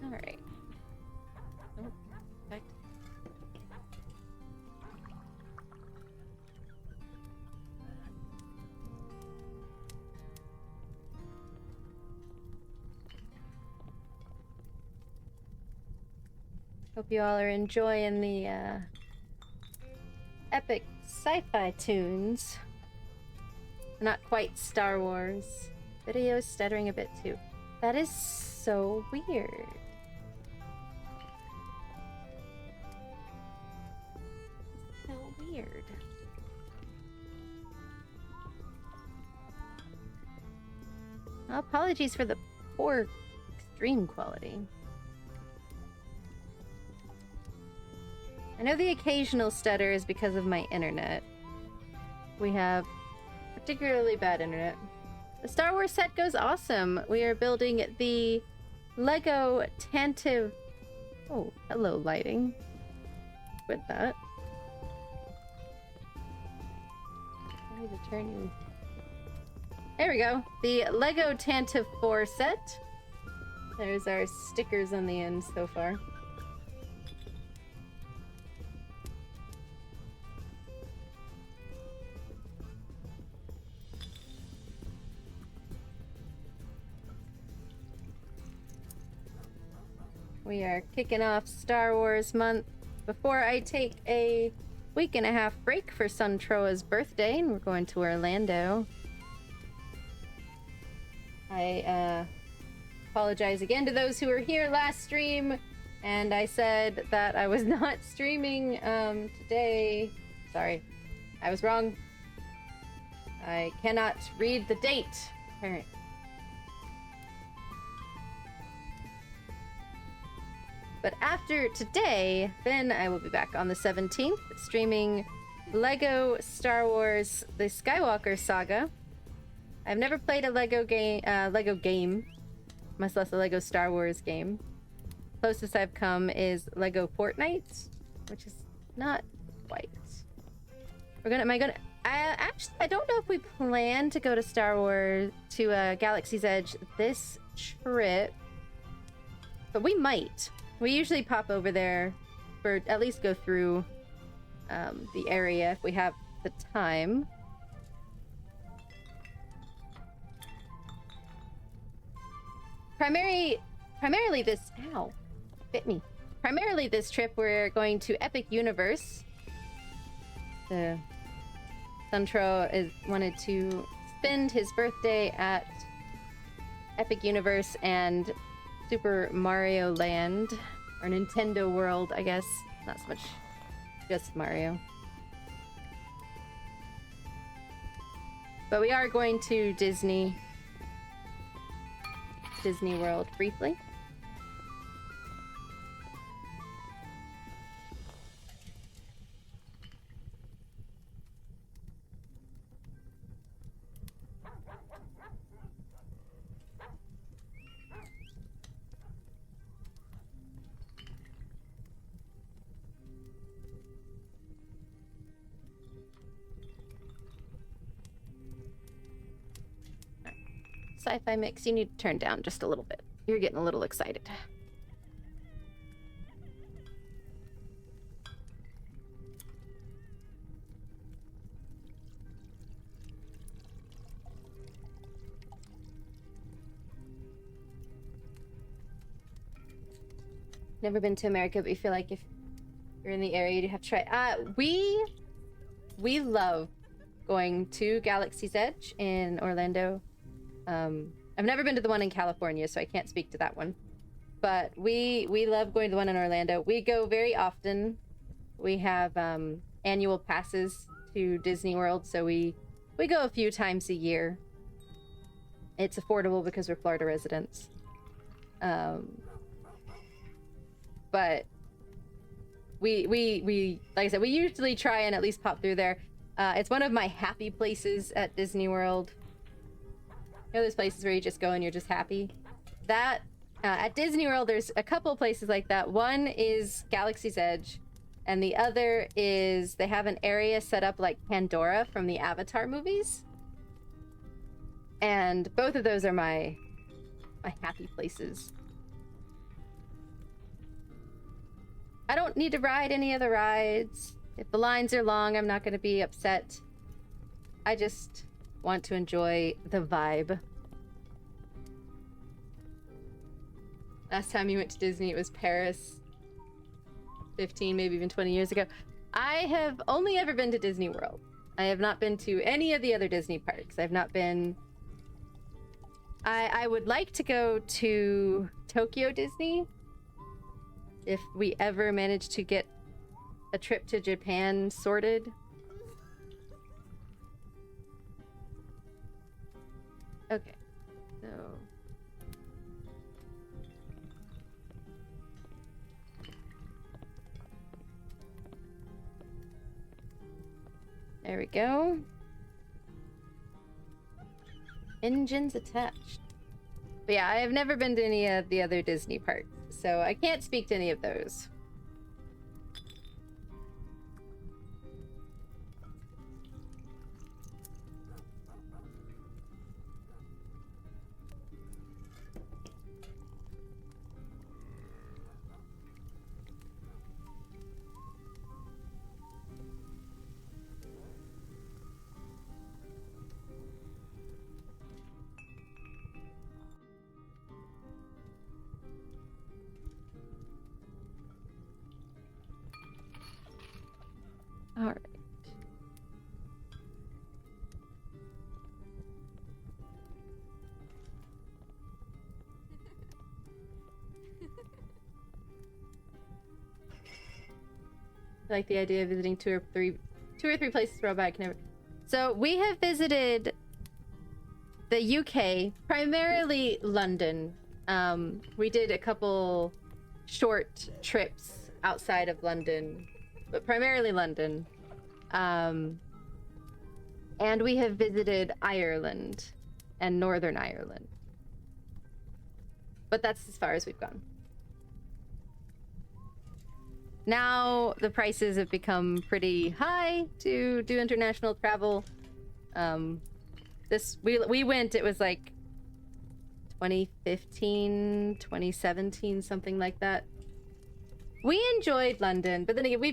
Alright. Oh, perfect. Hope you all are enjoying the epic sci-fi tunes. Not quite Star Wars. Video is stuttering a bit too. That is so weird. So weird. Well, apologies for the poor stream quality. I know the occasional stutter is because of my internet. We have particularly bad internet. The Star Wars set goes awesome. We are building the Lego Tantive... Oh, hello, lighting. With that. I need to turn you... There we go. The Lego Tantive IV set. There's our stickers on the end so far. We are kicking off Star Wars month before I take a week-and-a-half break for Sun Troa's birthday, and we're going to Orlando. I apologize again to those who were here last stream, and I said that I was not streaming today. Sorry, I was wrong. I cannot read the date, apparently. But after today, then I will be back on the 17th, streaming Lego Star Wars: The Skywalker Saga. I've never played a Lego game, much less a Lego Star Wars game. Closest I've come is Lego Fortnite, which is not quite. I don't know if we plan to go to Star Wars to Galaxy's Edge this trip, but we might. We usually pop over there for at least go through the area if we have the time. Primarily this... Ow. Bit me. Primarily this trip, we're going to Epic Universe. The Suntro wanted to spend his birthday at Epic Universe and Super Mario Land, or Nintendo World, I guess. Not so much just Mario. But we are going to Disney World briefly. sci-fi mix, you need to turn down just a little bit. You're getting a little excited. Never been to America, but you feel like if you're in the area, you have to try. We love going to Galaxy's Edge in Orlando. I've never been to the one in California, so I can't speak to that one. But we love going to the one in Orlando. We go very often. We have annual passes to Disney World, so we go a few times a year. It's affordable because we're Florida residents. But we like I said, we usually try and at least pop through there. It's one of my happy places at Disney World. You know those places where you just go and you're just happy? That, at Disney World, there's a couple places like that. One is Galaxy's Edge, and the other is they have an area set up like Pandora from the Avatar movies. And both of those are my happy places. I don't need to ride any of the rides. If the lines are long, I'm not going to be upset. I just want to enjoy the vibe. Last time you went to Disney, it was Paris. 15, maybe even 20 years ago. I have only ever been to Disney World. I have not been to any of the other Disney parks. I've not been... I would like to go to Tokyo Disney. If we ever manage to get a trip to Japan sorted. Okay, so... There we go. Engines attached. But yeah, I have never been to any of the other Disney parks, so I can't speak to any of those. All right. I like the idea of visiting two or three places where I can never. So we have visited the UK, primarily London. We did a couple short trips outside of London, but primarily London. And we have visited Ireland and Northern Ireland. But that's as far as we've gone. Now the prices have become pretty high to do international travel. We went, it was like 2015, 2017, something like that. We enjoyed London, but then again, we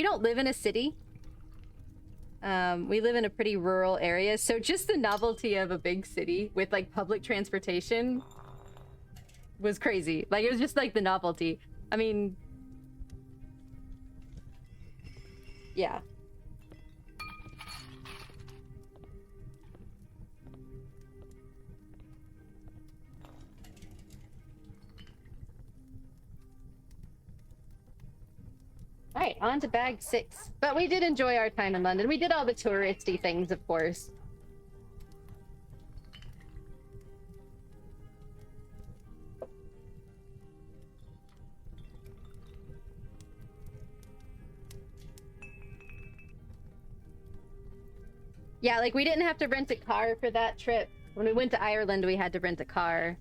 don't live in a city. We live in a pretty rural area, so just the novelty of a big city with like public transportation was crazy. Like, it was just like the novelty. I mean, yeah. All right, on to bag 6. But we did enjoy our time in London. We did all the touristy things, of course. Yeah, like, we didn't have to rent a car for that trip. When we went to Ireland, we had to rent a car.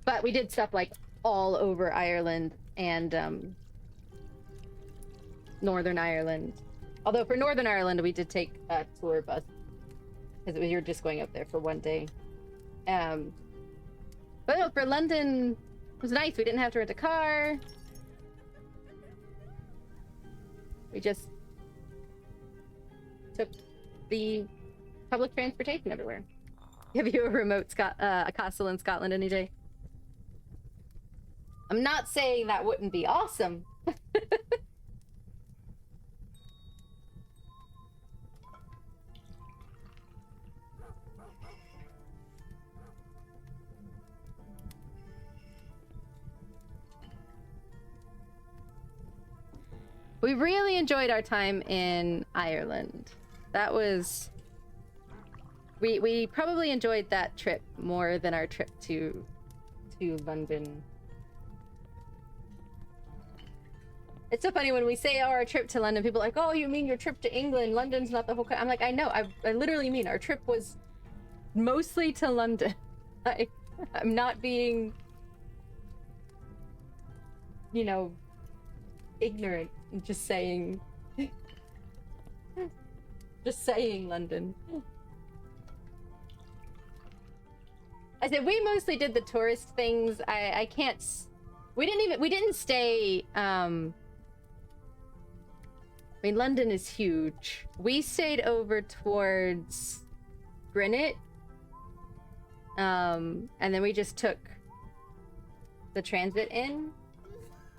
But we did stuff, like, all over Ireland and, Northern Ireland. Although for Northern Ireland, we did take a tour bus. Because we were just going up there for one day. But no, for London, it was nice. We didn't have to rent a car. We just took the public transportation everywhere. Give you a remote a castle in Scotland any day. I'm not saying that wouldn't be awesome. We really enjoyed our time in Ireland. That was... We probably enjoyed that trip more than our trip to London. It's so funny when we say, oh, our trip to London, people are like, oh, you mean your trip to England? London's not the whole country. I'm like, I know. I literally mean our trip was mostly to London. I'm not being, you know, ignorant. I'm just saying... just saying London. I said we mostly did the tourist things. I can't... We didn't stay... I mean, London is huge. We stayed over towards Greenwich. And then we just took the transit in.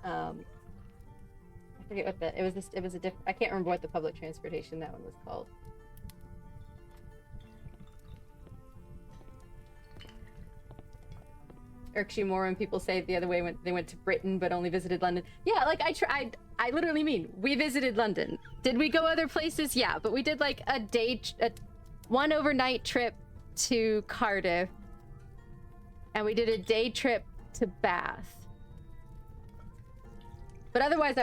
I forget what the... It was a different... I can't remember what the public transportation that one was called. Irks you more when people say the other way when they went to Britain but only visited London. Yeah, like I literally mean we visited London. Did we go other places? Yeah, but we did like a one overnight trip to Cardiff, and we did a day trip to Bath. But otherwise,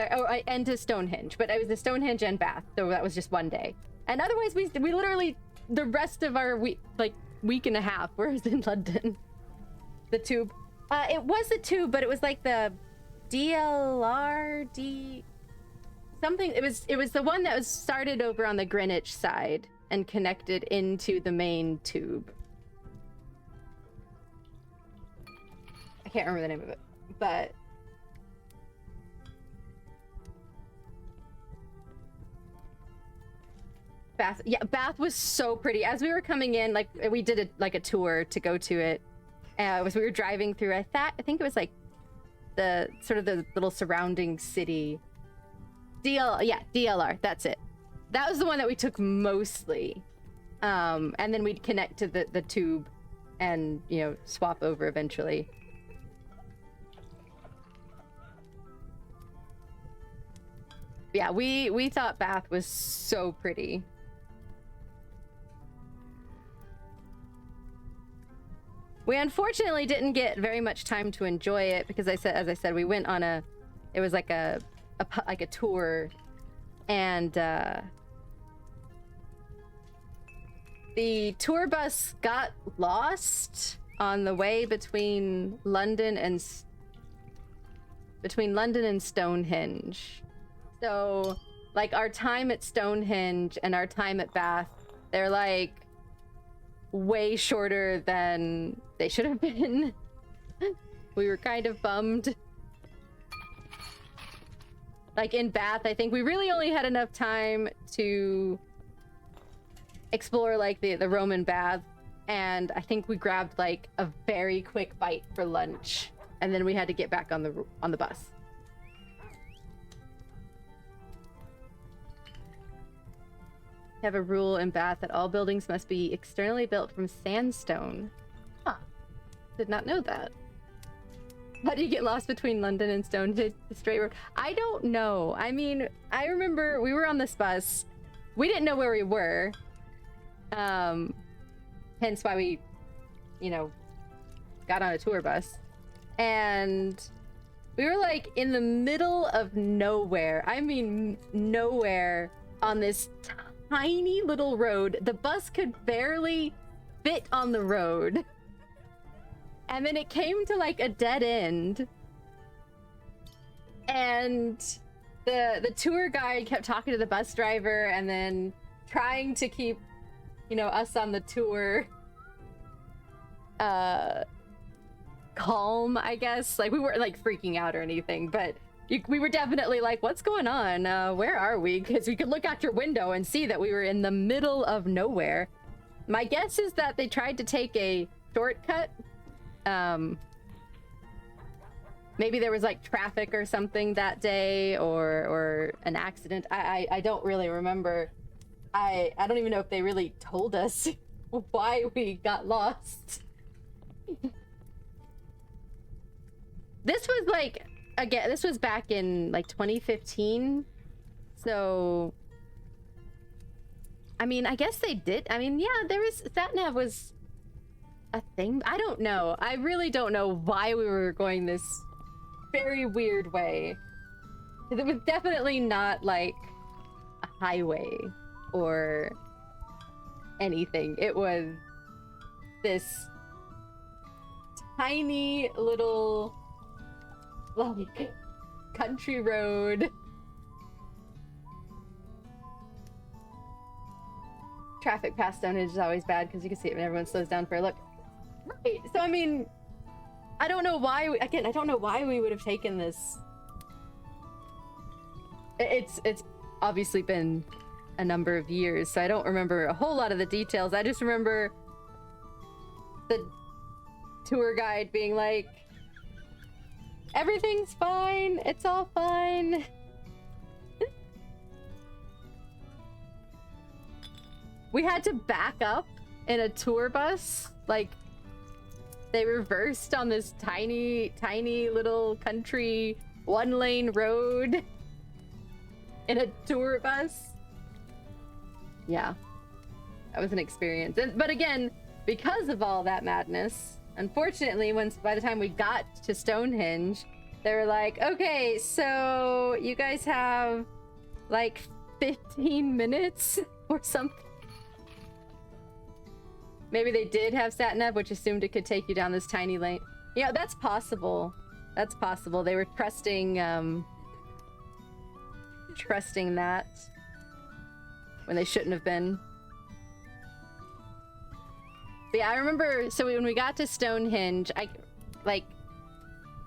and to Stonehenge. But it was the Stonehenge and Bath, so that was just one day. And otherwise, we literally the rest of our week and a half was in London. The tube. It was the tube, but it was like the DLRD something. It was the one that was started over on the Greenwich side and connected into the main tube. I can't remember the name of it, but Bath. Yeah, Bath was so pretty. As we were coming in, like we did a tour to go to it. We were driving through, I think it was like the sort of the little surrounding city. DLR, that's it. That was the one that we took mostly. And then we'd connect to the tube and, you know, swap over eventually. Yeah, we thought Bath was so pretty. We unfortunately didn't get very much time to enjoy it because as I said, we went on it was like a tour, and the tour bus got lost on the way between London and Stonehenge. So, like, our time at Stonehenge and our time at Bath, they're like way shorter than they should have been. We were kind of bummed. Like in Bath, I think we really only had enough time to explore like the Roman bath, and I think we grabbed like a very quick bite for lunch, and then we had to get back on the bus. Have a rule in Bath that all buildings must be externally built from sandstone. Huh. Did not know that. How do you get lost between London and Stonehenge, the straight road? I don't know. I mean, I remember we were on this bus. We didn't know where we were. Hence why we, you know, got on a tour bus. And we were like in the middle of nowhere. I mean, nowhere on this tiny little road. The bus could barely fit on the road. And then it came to like a dead end. And the tour guide kept talking to the bus driver and then trying to keep, you know, us on the tour calm, I guess. Like, we weren't like freaking out or anything, but we were definitely like, what's going on? Where are we? Because we could look out your window and see that we were in the middle of nowhere. My guess is that they tried to take a shortcut. Maybe there was like traffic or something that day, or an accident. I don't really remember. I don't even know if they really told us why we got lost. This was like, again, this was back in like 2015. So, I mean, I guess they did. I mean, yeah, there was, SatNav was a thing. I don't know. I really don't know why we were going this very weird way. It was definitely not like a highway or anything. It was this tiny little like country road. Traffic past Stonehenge is always bad because you can see it when everyone slows down for a look. Right. So I mean, I don't know why. Again, I don't know why we would have taken this. It's obviously been a number of years, so I don't remember a whole lot of the details. I just remember the tour guide being like, everything's fine, it's all fine. We had to back up in a tour bus. Like, they reversed on this tiny little country one-lane road in a tour bus. Yeah, that was an experience. But again, because of all that madness, unfortunately, by the time we got to Stonehenge, they were like, okay, so you guys have like 15 minutes or something. Maybe they did have SatNav, which assumed it could take you down this tiny lane. Yeah, that's possible. That's possible. They were trusting that when they shouldn't have been. But yeah, I remember, so when we got to Stonehenge, I like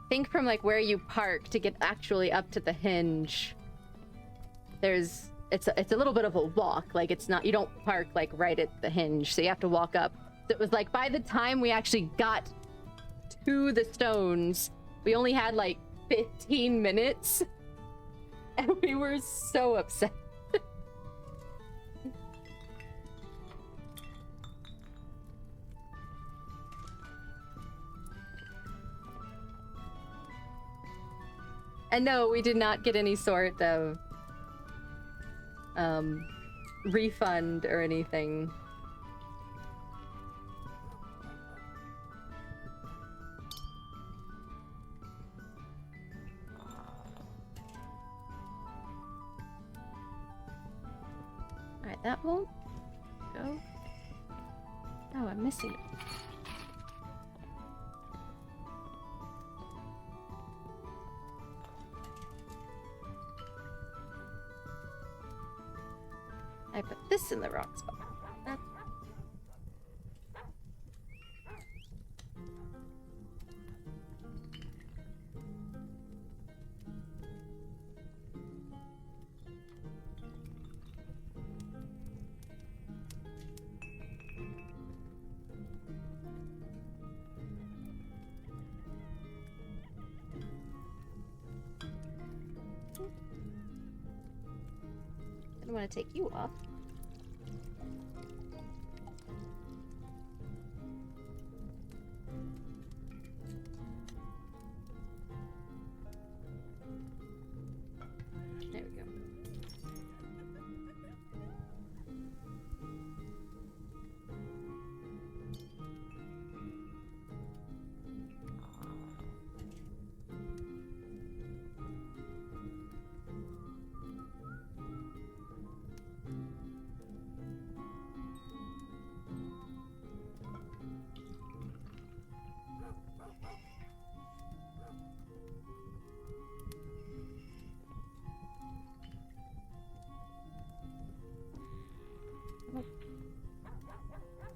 think from like where you park to get actually up to the hinge. It's a little bit of a walk. Like, it's not, you don't park like right at the hinge, so you have to walk up. So it was like by the time we actually got to the stones, we only had like 15 minutes, and we were so upset. And no, we did not get any sort of refund or anything. Alright, that won't go. Oh, I'm missing it. I put this in the wrong spot. That's... I don't want to take you off. There we go.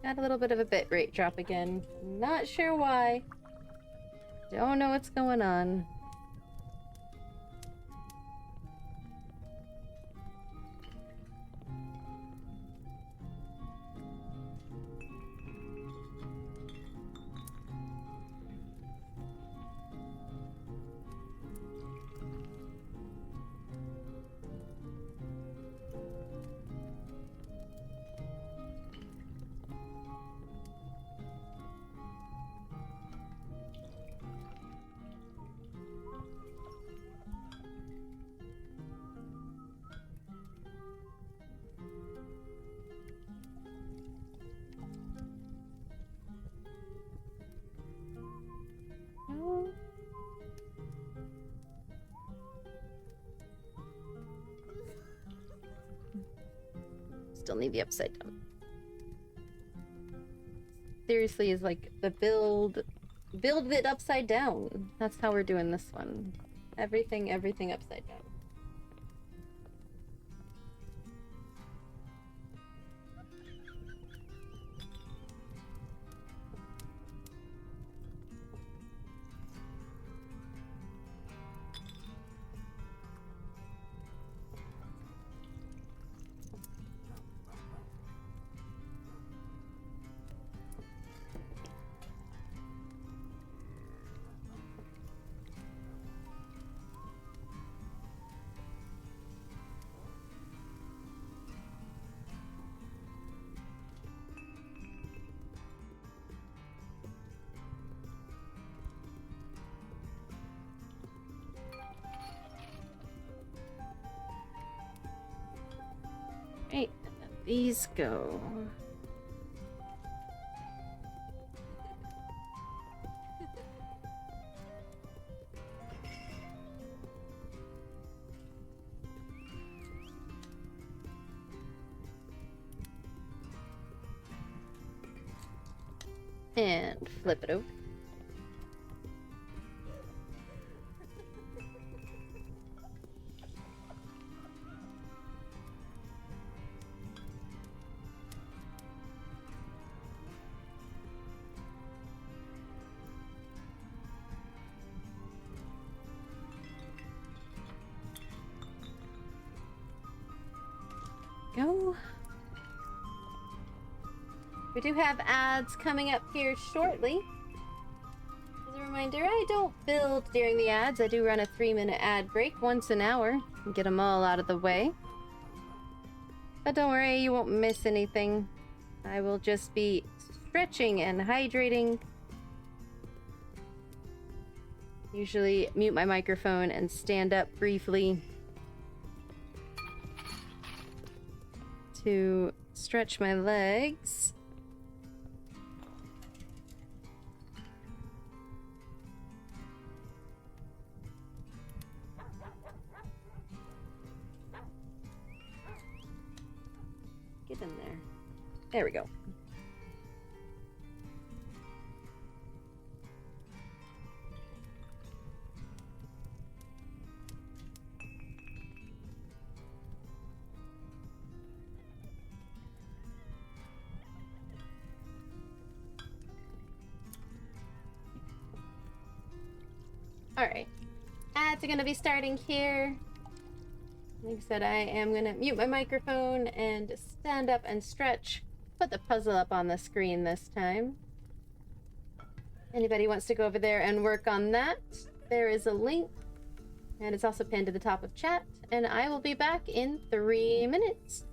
Got a little bit of a bit rate drop again. Not sure why. Don't know what's going on. Still need the upside down. Seriously, is like the build it upside down. That's how we're doing this one. Everything upside down. Right, these go. And flip it over. Go. We do have ads coming up here shortly. As a reminder, I don't build during the ads. I do run a 3-minute ad break once an hour and get them all out of the way. But don't worry, you won't miss anything. I will just be stretching and hydrating. Usually mute my microphone and stand up briefly to stretch my legs. Get in there. There we go. Alright. Ads are gonna be starting here. Like I said, I am gonna mute my microphone and stand up and stretch. Put the puzzle up on the screen this time. Anybody wants to go over there and work on that, there is a link. And it's also pinned to the top of chat. And I will be back in 3 minutes.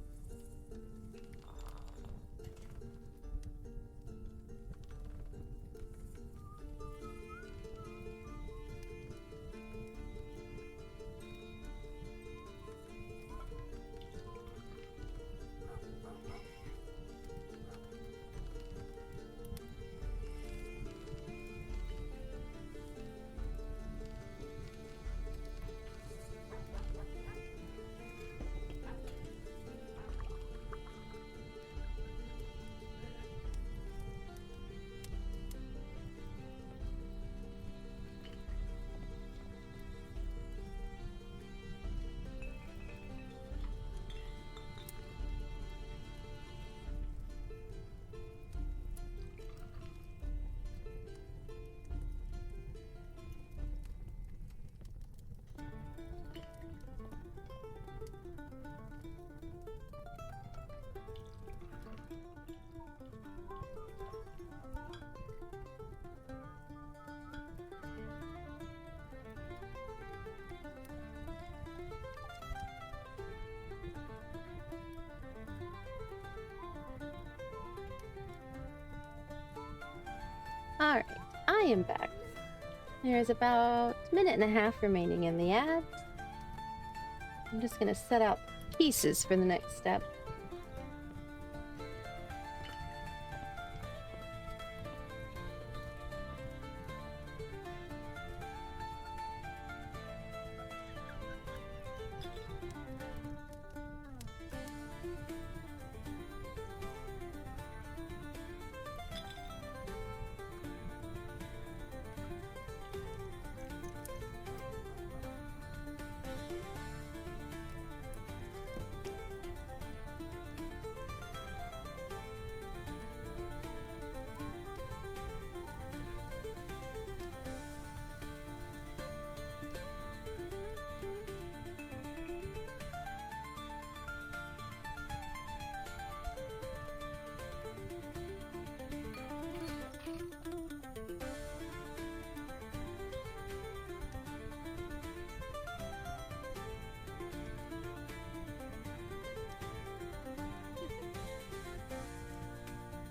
Alright, I am back. There's about a minute and a half remaining in the ad. I'm just gonna set out pieces for the next step.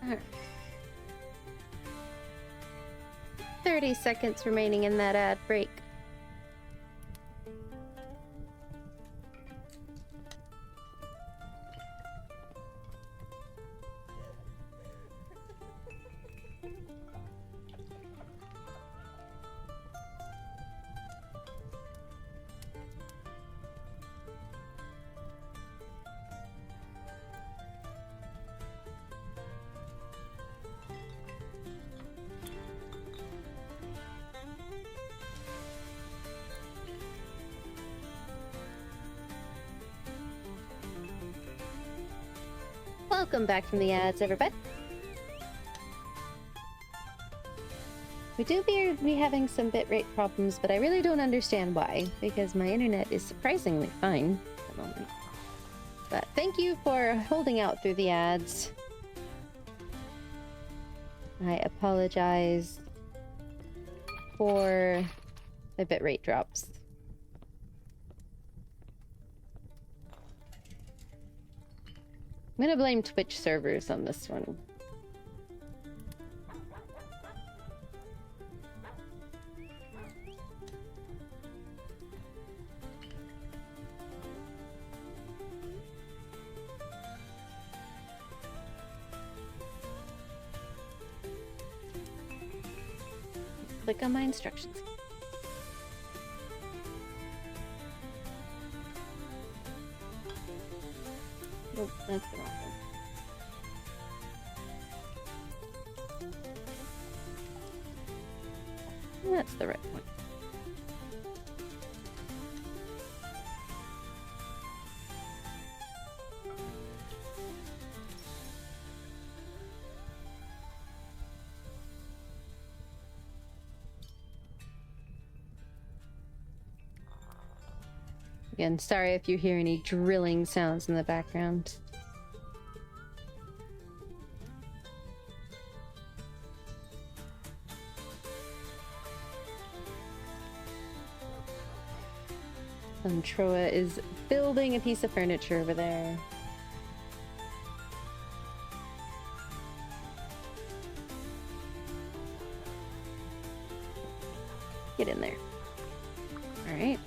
Alright. 30 seconds remaining in that ad break. Welcome back from the ads, everybody. We do be having some bitrate problems, but I really don't understand why, because my internet is surprisingly fine at the moment. But thank you for holding out through the ads. I apologize for the bitrate drops. I'm gonna blame Twitch servers on this one. Click on my instructions. Nope, that's the wrong one. That's the right one. Again, sorry if you hear any drilling sounds in the background. Troa is building a piece of furniture over there. Get in there. All right.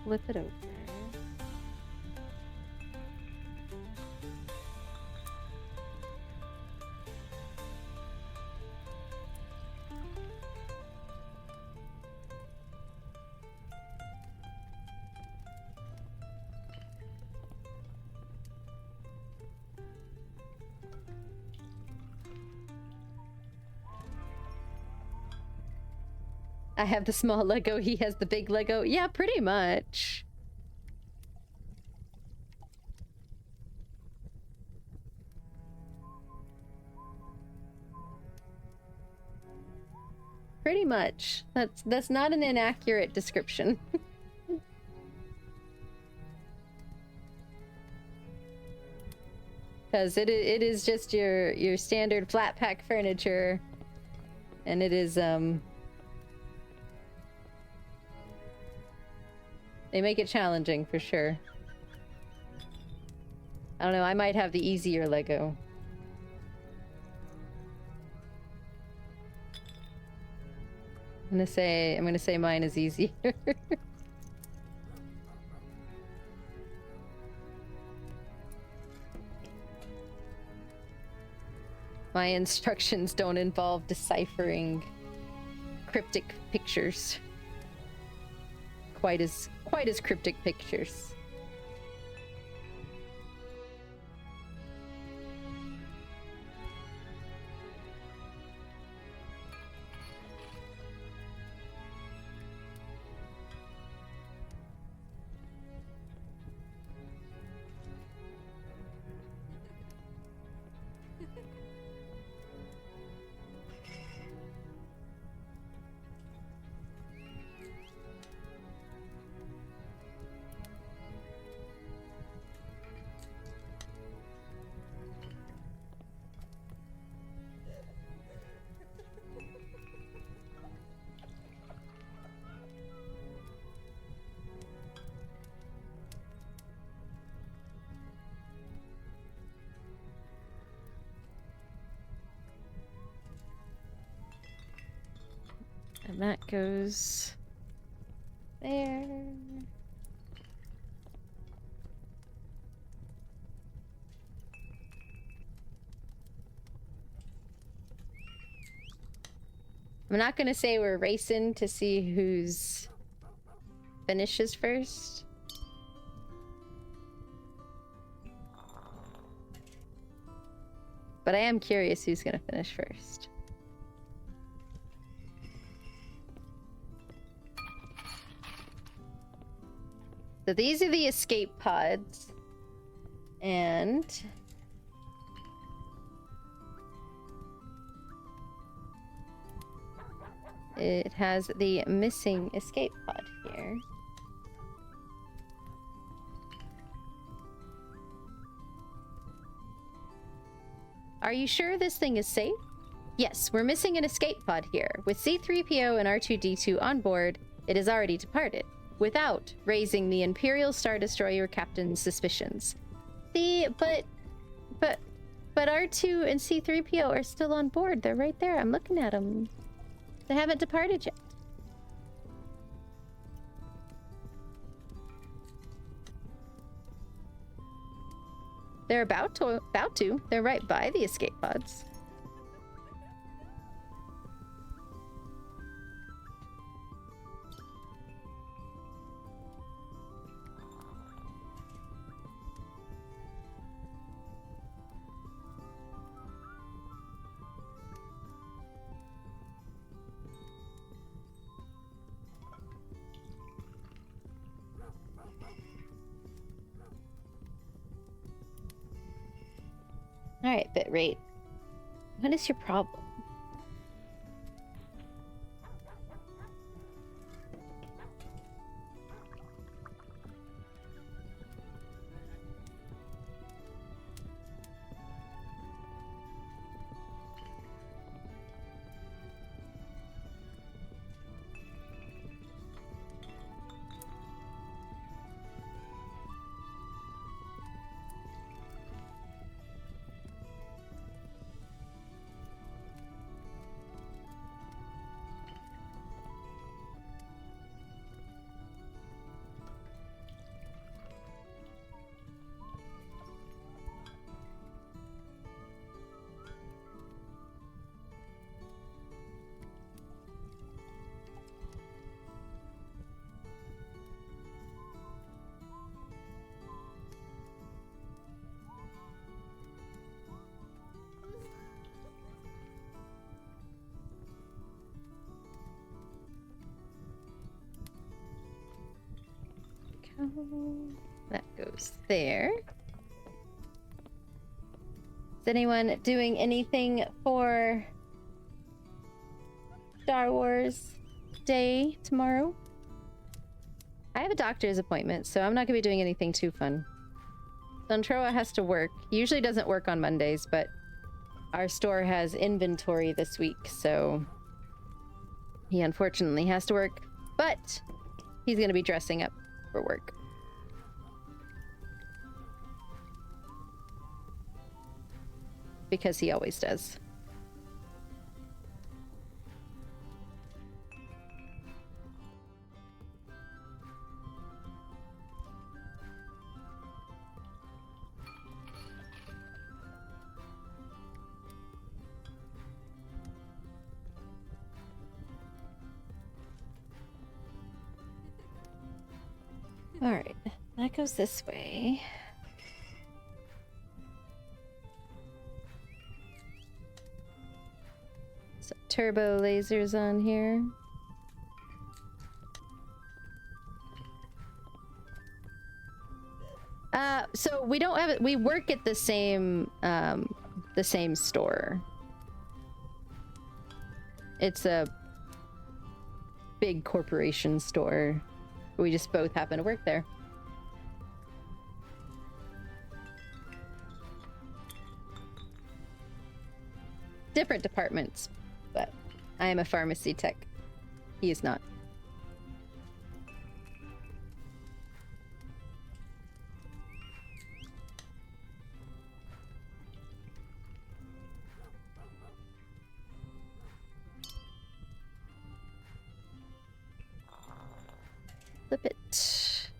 Flip it over. I have the small Lego, he has the big Lego. Yeah, pretty much. Pretty much. That's not an inaccurate description. Because it is just your standard flat pack furniture, and it is they make it challenging for sure. I don't know, I might have the easier Lego. I'm gonna say mine is easier. My instructions don't involve deciphering cryptic pictures. Quite as cryptic pictures. And that goes there. I'm not gonna say we're racing to see who's finishes first. But I am curious who's gonna finish first. So these are the escape pods. And it has the missing escape pod here. Are you sure this thing is safe? Yes, we're missing an escape pod here. With C-3PO and R2-D2 on board, it has already departed, without raising the Imperial Star Destroyer captain's suspicions. See, but R2 and C-3PO are still on board. They're right there. I'm looking at them. They haven't departed yet. They're about to. They're right by the escape pods. Alright, bitrate. What is your problem? That goes there. Is anyone doing anything for Star Wars Day tomorrow? I have a doctor's appointment, so I'm not gonna be doing anything too fun. Suntroa has to work. He usually doesn't work on Mondays, but our store has inventory this week, so he unfortunately has to work. But he's gonna be dressing up for work. because he always does. All right, that goes this way. Some turbo lasers on here. So we don't have it. We work at the same store. It's a big corporation store. We just both happen to work there. Different departments, but I am a pharmacy tech. He is not. Flip it.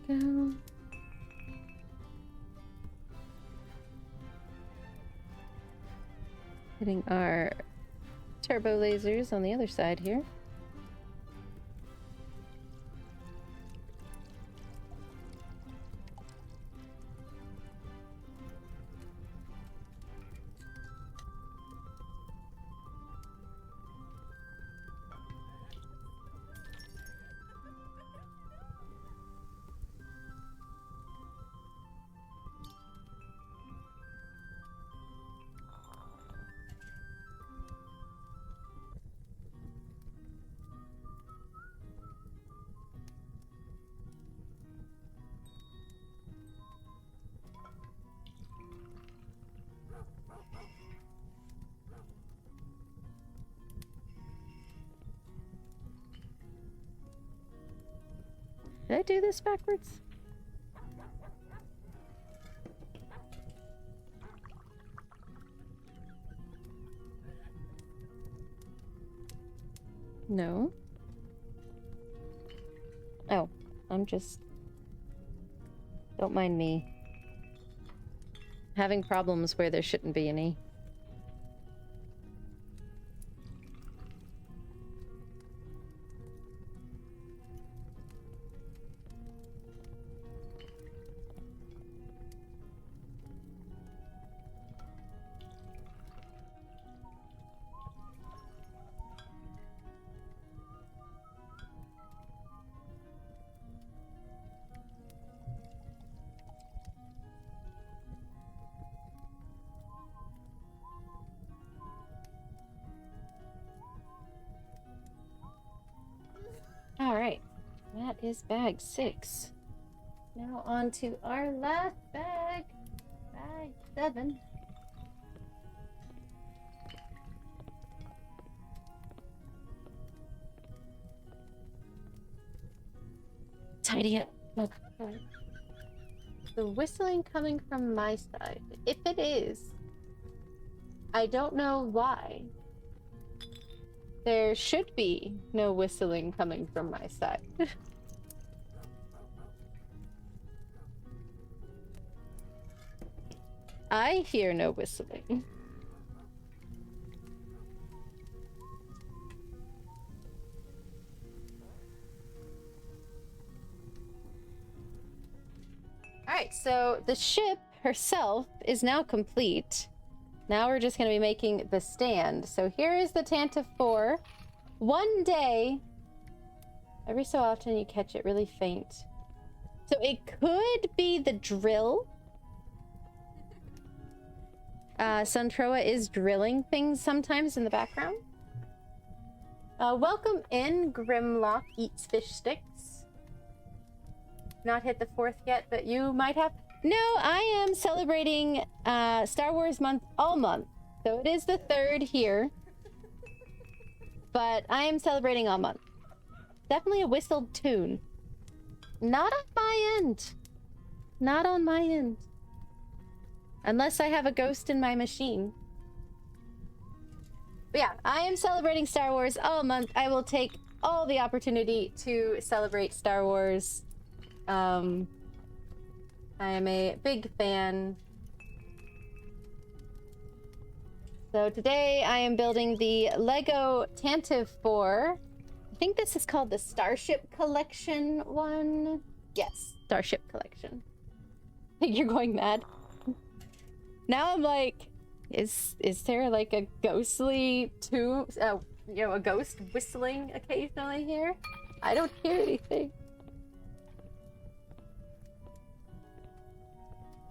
Go. Putting our turbo lasers on the other side here. Did I do this backwards? No. Oh, I'm just... Don't mind me. Having problems where there shouldn't be any. Alright, that is bag 6. Now on to our last bag, bag 7. Tidy up. Okay. The whistling coming from my side. If it is, I don't know why. There should be no whistling coming from my side. I hear no whistling. Alright, so the ship herself is now complete. Now we're just going to be making the stand. So here is the Tantive IV. One day, every so often you catch it really faint. So it could be the drill Suntroa is drilling things sometimes in the background. Welcome in, Grimlock Eats Fish Sticks. Not hit the 4th yet, but you might have. No, I am celebrating Star Wars month all month. So it is the 3rd here. But I am celebrating all month. Definitely a whistled tune. Not on my end. Not on my end. Unless I have a ghost in my machine. But yeah, I am celebrating Star Wars all month. I will take all the opportunity to celebrate Star Wars. I am a big fan. So today I am building the Lego Tantive IV. I think this is called the Starship Collection one. Yes, Starship Collection. You're going mad. Now I'm like, is there like a ghostly a ghost whistling occasionally here? I don't hear anything.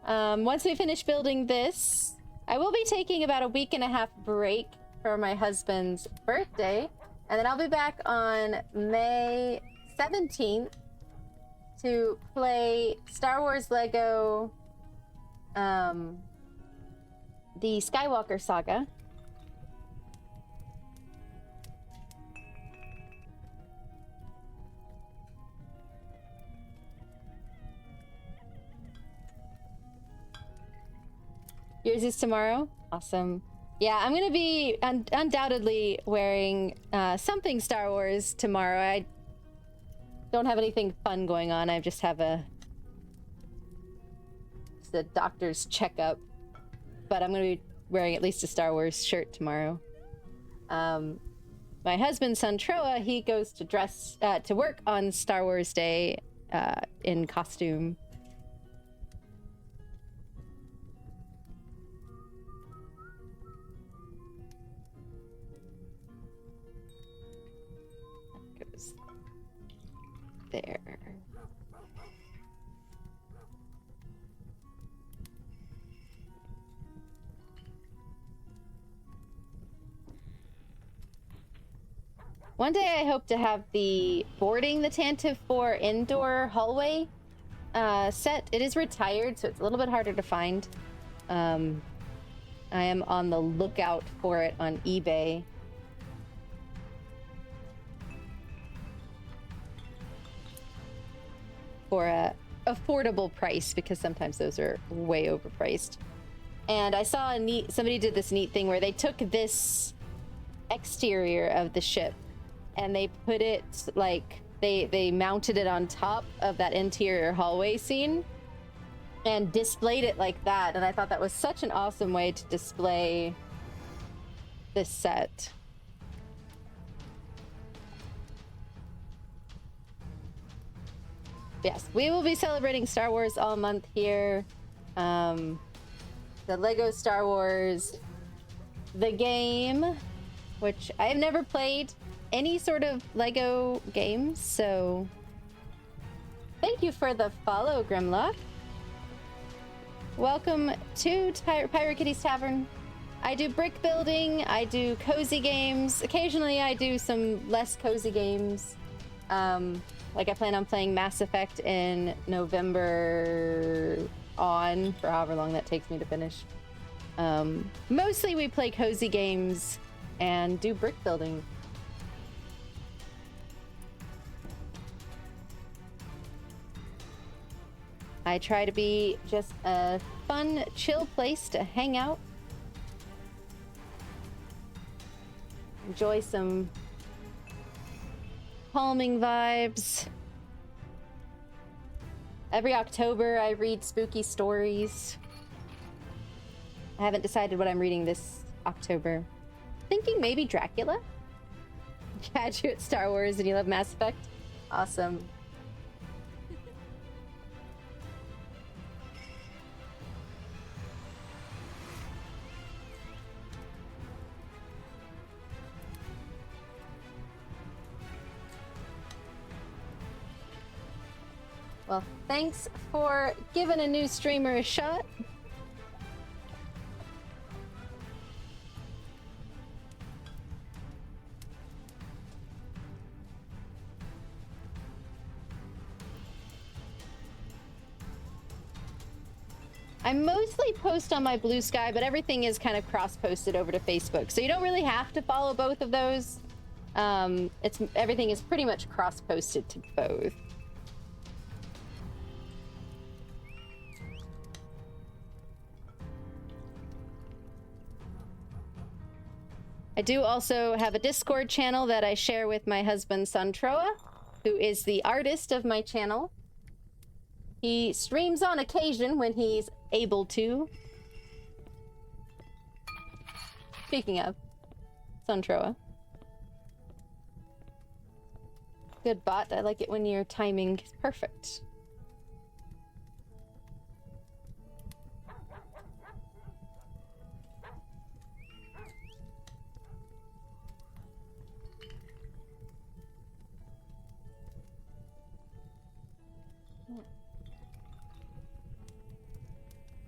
Once we finish building this, I will be taking about a week and a half break for my husband's birthday, and then I'll be back on May 17th to play Star Wars Lego, the Skywalker Saga. Yours is tomorrow? Awesome. Yeah, I'm gonna be undoubtedly wearing something Star Wars tomorrow. I don't have anything fun going on. I just have a doctor's checkup. But I'm gonna be wearing at least a Star Wars shirt tomorrow. My husband, Suntroa, he goes to work on Star Wars Day in costume. That goes there. One day I hope to have the boarding the Tantive IV indoor hallway set. It is retired, so it's a little bit harder to find. I am on the lookout for it on eBay. For a affordable price, because sometimes those are way overpriced. And I saw somebody did this neat thing where they took this exterior of the ship and they put it like they mounted it on top of that interior hallway scene and displayed it like that, and I thought that was such an awesome way to display this set. Yes, we will be celebrating Star Wars all month here. The Lego Star Wars, the game, which I have never played any sort of Lego games, so thank you for the follow, Grimlock. Welcome to PyroKitty's Tavern. I do brick building, I do cozy games. Occasionally I do some less cozy games. Like I plan on playing Mass Effect in November on, for however long that takes me to finish. Mostly we play cozy games and do brick building. I try to be just a fun, chill place to hang out. Enjoy some calming vibes. Every October I read spooky stories. I haven't decided what I'm reading this October. Thinking maybe Dracula? Catch you at Star Wars and you love Mass Effect? Awesome. Well, thanks for giving a new streamer a shot. I mostly post on my Blue Sky, but everything is kind of cross-posted over to Facebook. So you don't really have to follow both of those. Everything is pretty much cross-posted to both. I do also have a Discord channel that I share with my husband, Suntroa, who is the artist of my channel. He streams on occasion when he's able to. Speaking of, Suntroa. Good bot. I like it when your timing is perfect.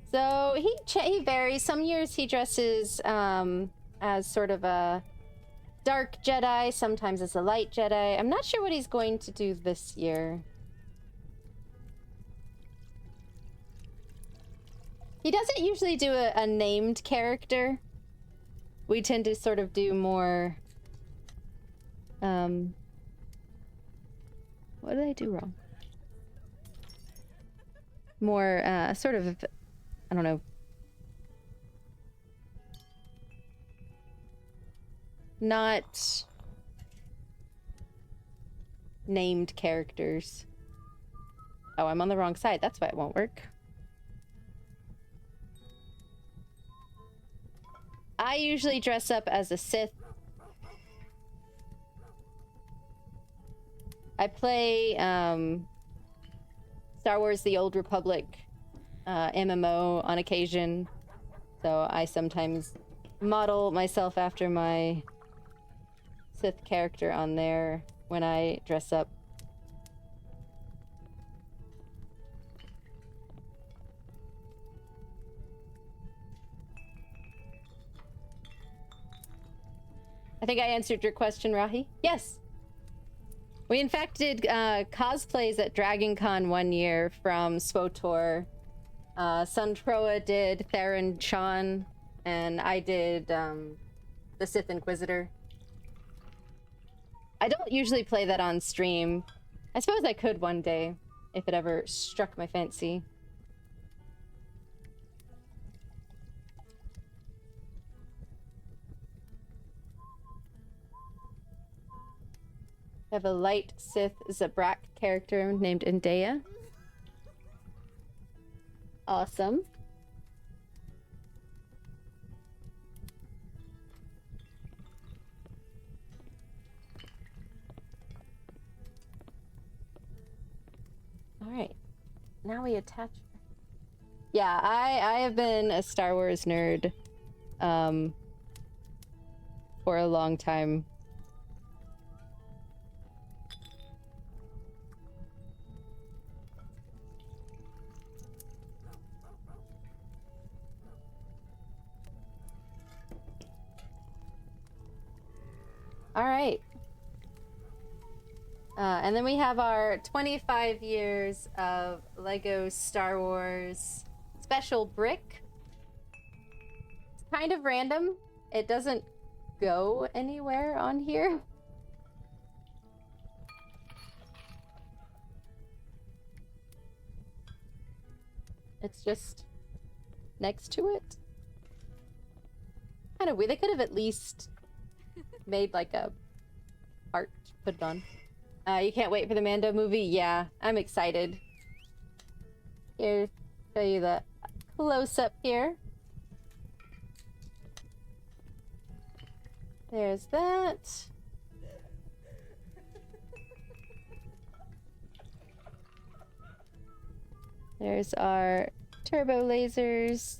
So he varies. Some years he dresses as sort of a dark Jedi, sometimes as a light Jedi. I'm not sure what he's going to do this year. He doesn't usually do a named character. We tend to sort of do more... What did I do wrong? More, sort of... I don't know. Not named characters. Oh, I'm on the wrong side. That's why it won't work. I usually dress up as a Sith. I play Star Wars The Old Republic MMO on occasion, so I sometimes model myself after my Sith character on there when I dress up. I think I answered your question, Rahi. Yes. We in fact did cosplays at Dragon Con one year from SWTOR. Suntroa did Theron Chan, and I did the Sith Inquisitor. I don't usually play that on stream. I suppose I could one day, if it ever struck my fancy. I have a light Sith Zabrak character named Indea. Awesome. All right. Now we attach. Yeah, I have been a Star Wars nerd for a long time. All right. And then we have our 25 years of Lego Star Wars special brick. It's kind of random. It doesn't go anywhere on here. It's just next to it. Kind of weird. They could have at least made like a heart to put it on. You can't wait for the Mando movie? Yeah, I'm excited. Here, show you the close-up here. There's that. There's our turbo lasers.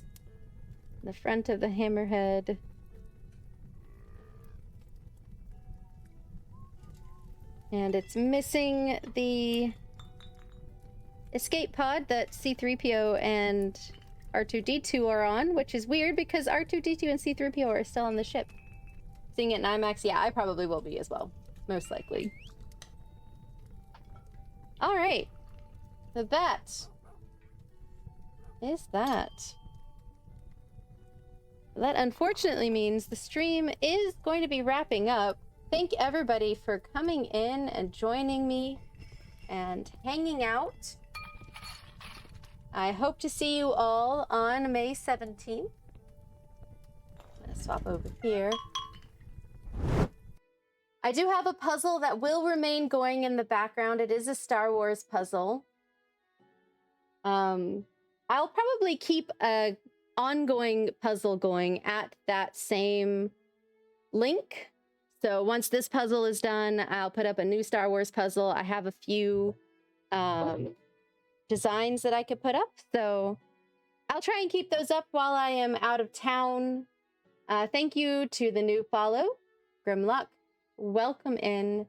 The front of the hammerhead. And it's missing the escape pod that C-3PO and R2-D2 are on, which is weird because R2-D2 and C-3PO are still on the ship. Seeing it in IMAX, yeah, I probably will be as well. Most likely. Alright. So that is that? That unfortunately means the stream is going to be wrapping up. Thank everybody for coming in and joining me and hanging out. I hope to see you all on May 17th. I'm gonna swap over here. I do have a puzzle that will remain going in the background. It is a Star Wars puzzle. I'll probably keep a ongoing puzzle going at that same link. So once this puzzle is done, I'll put up a new Star Wars puzzle. I have a few designs that I could put up, so I'll try and keep those up while I am out of town. Thank you to the new follow, Grimluck. Welcome in.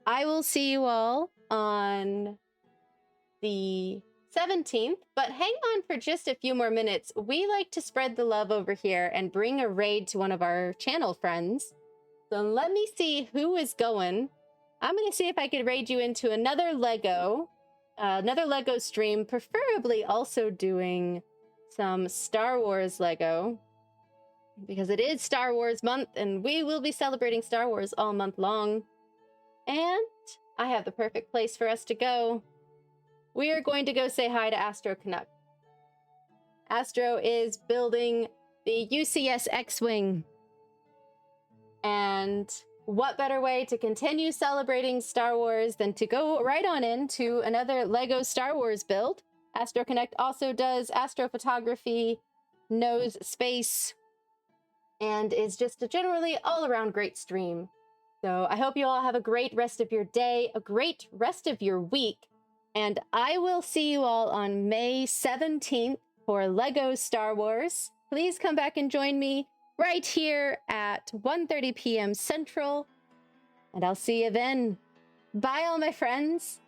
I will see you all on the 17th, but hang on for just a few more minutes. We like to spread the love over here and bring a raid to one of our channel friends. So let me see who is going. I'm going to see if I could raid you into another Lego stream, preferably also doing some Star Wars Lego, because it is Star Wars month and we will be celebrating Star Wars all month long. And I have the perfect place for us to go. We are going to go say hi to Astro Canuck. Astro is building the UCS X-Wing. And what better way to continue celebrating Star Wars than to go right on into another Lego Star Wars build. Astro Connect also does astrophotography, knows space, and is just a generally all-around great stream. So I hope you all have a great rest of your day, a great rest of your week, and I will see you all on May 17th for Lego Star Wars. Please come back and join me right here at 1:30 p.m. Central, and I'll see you then. Bye, all my friends.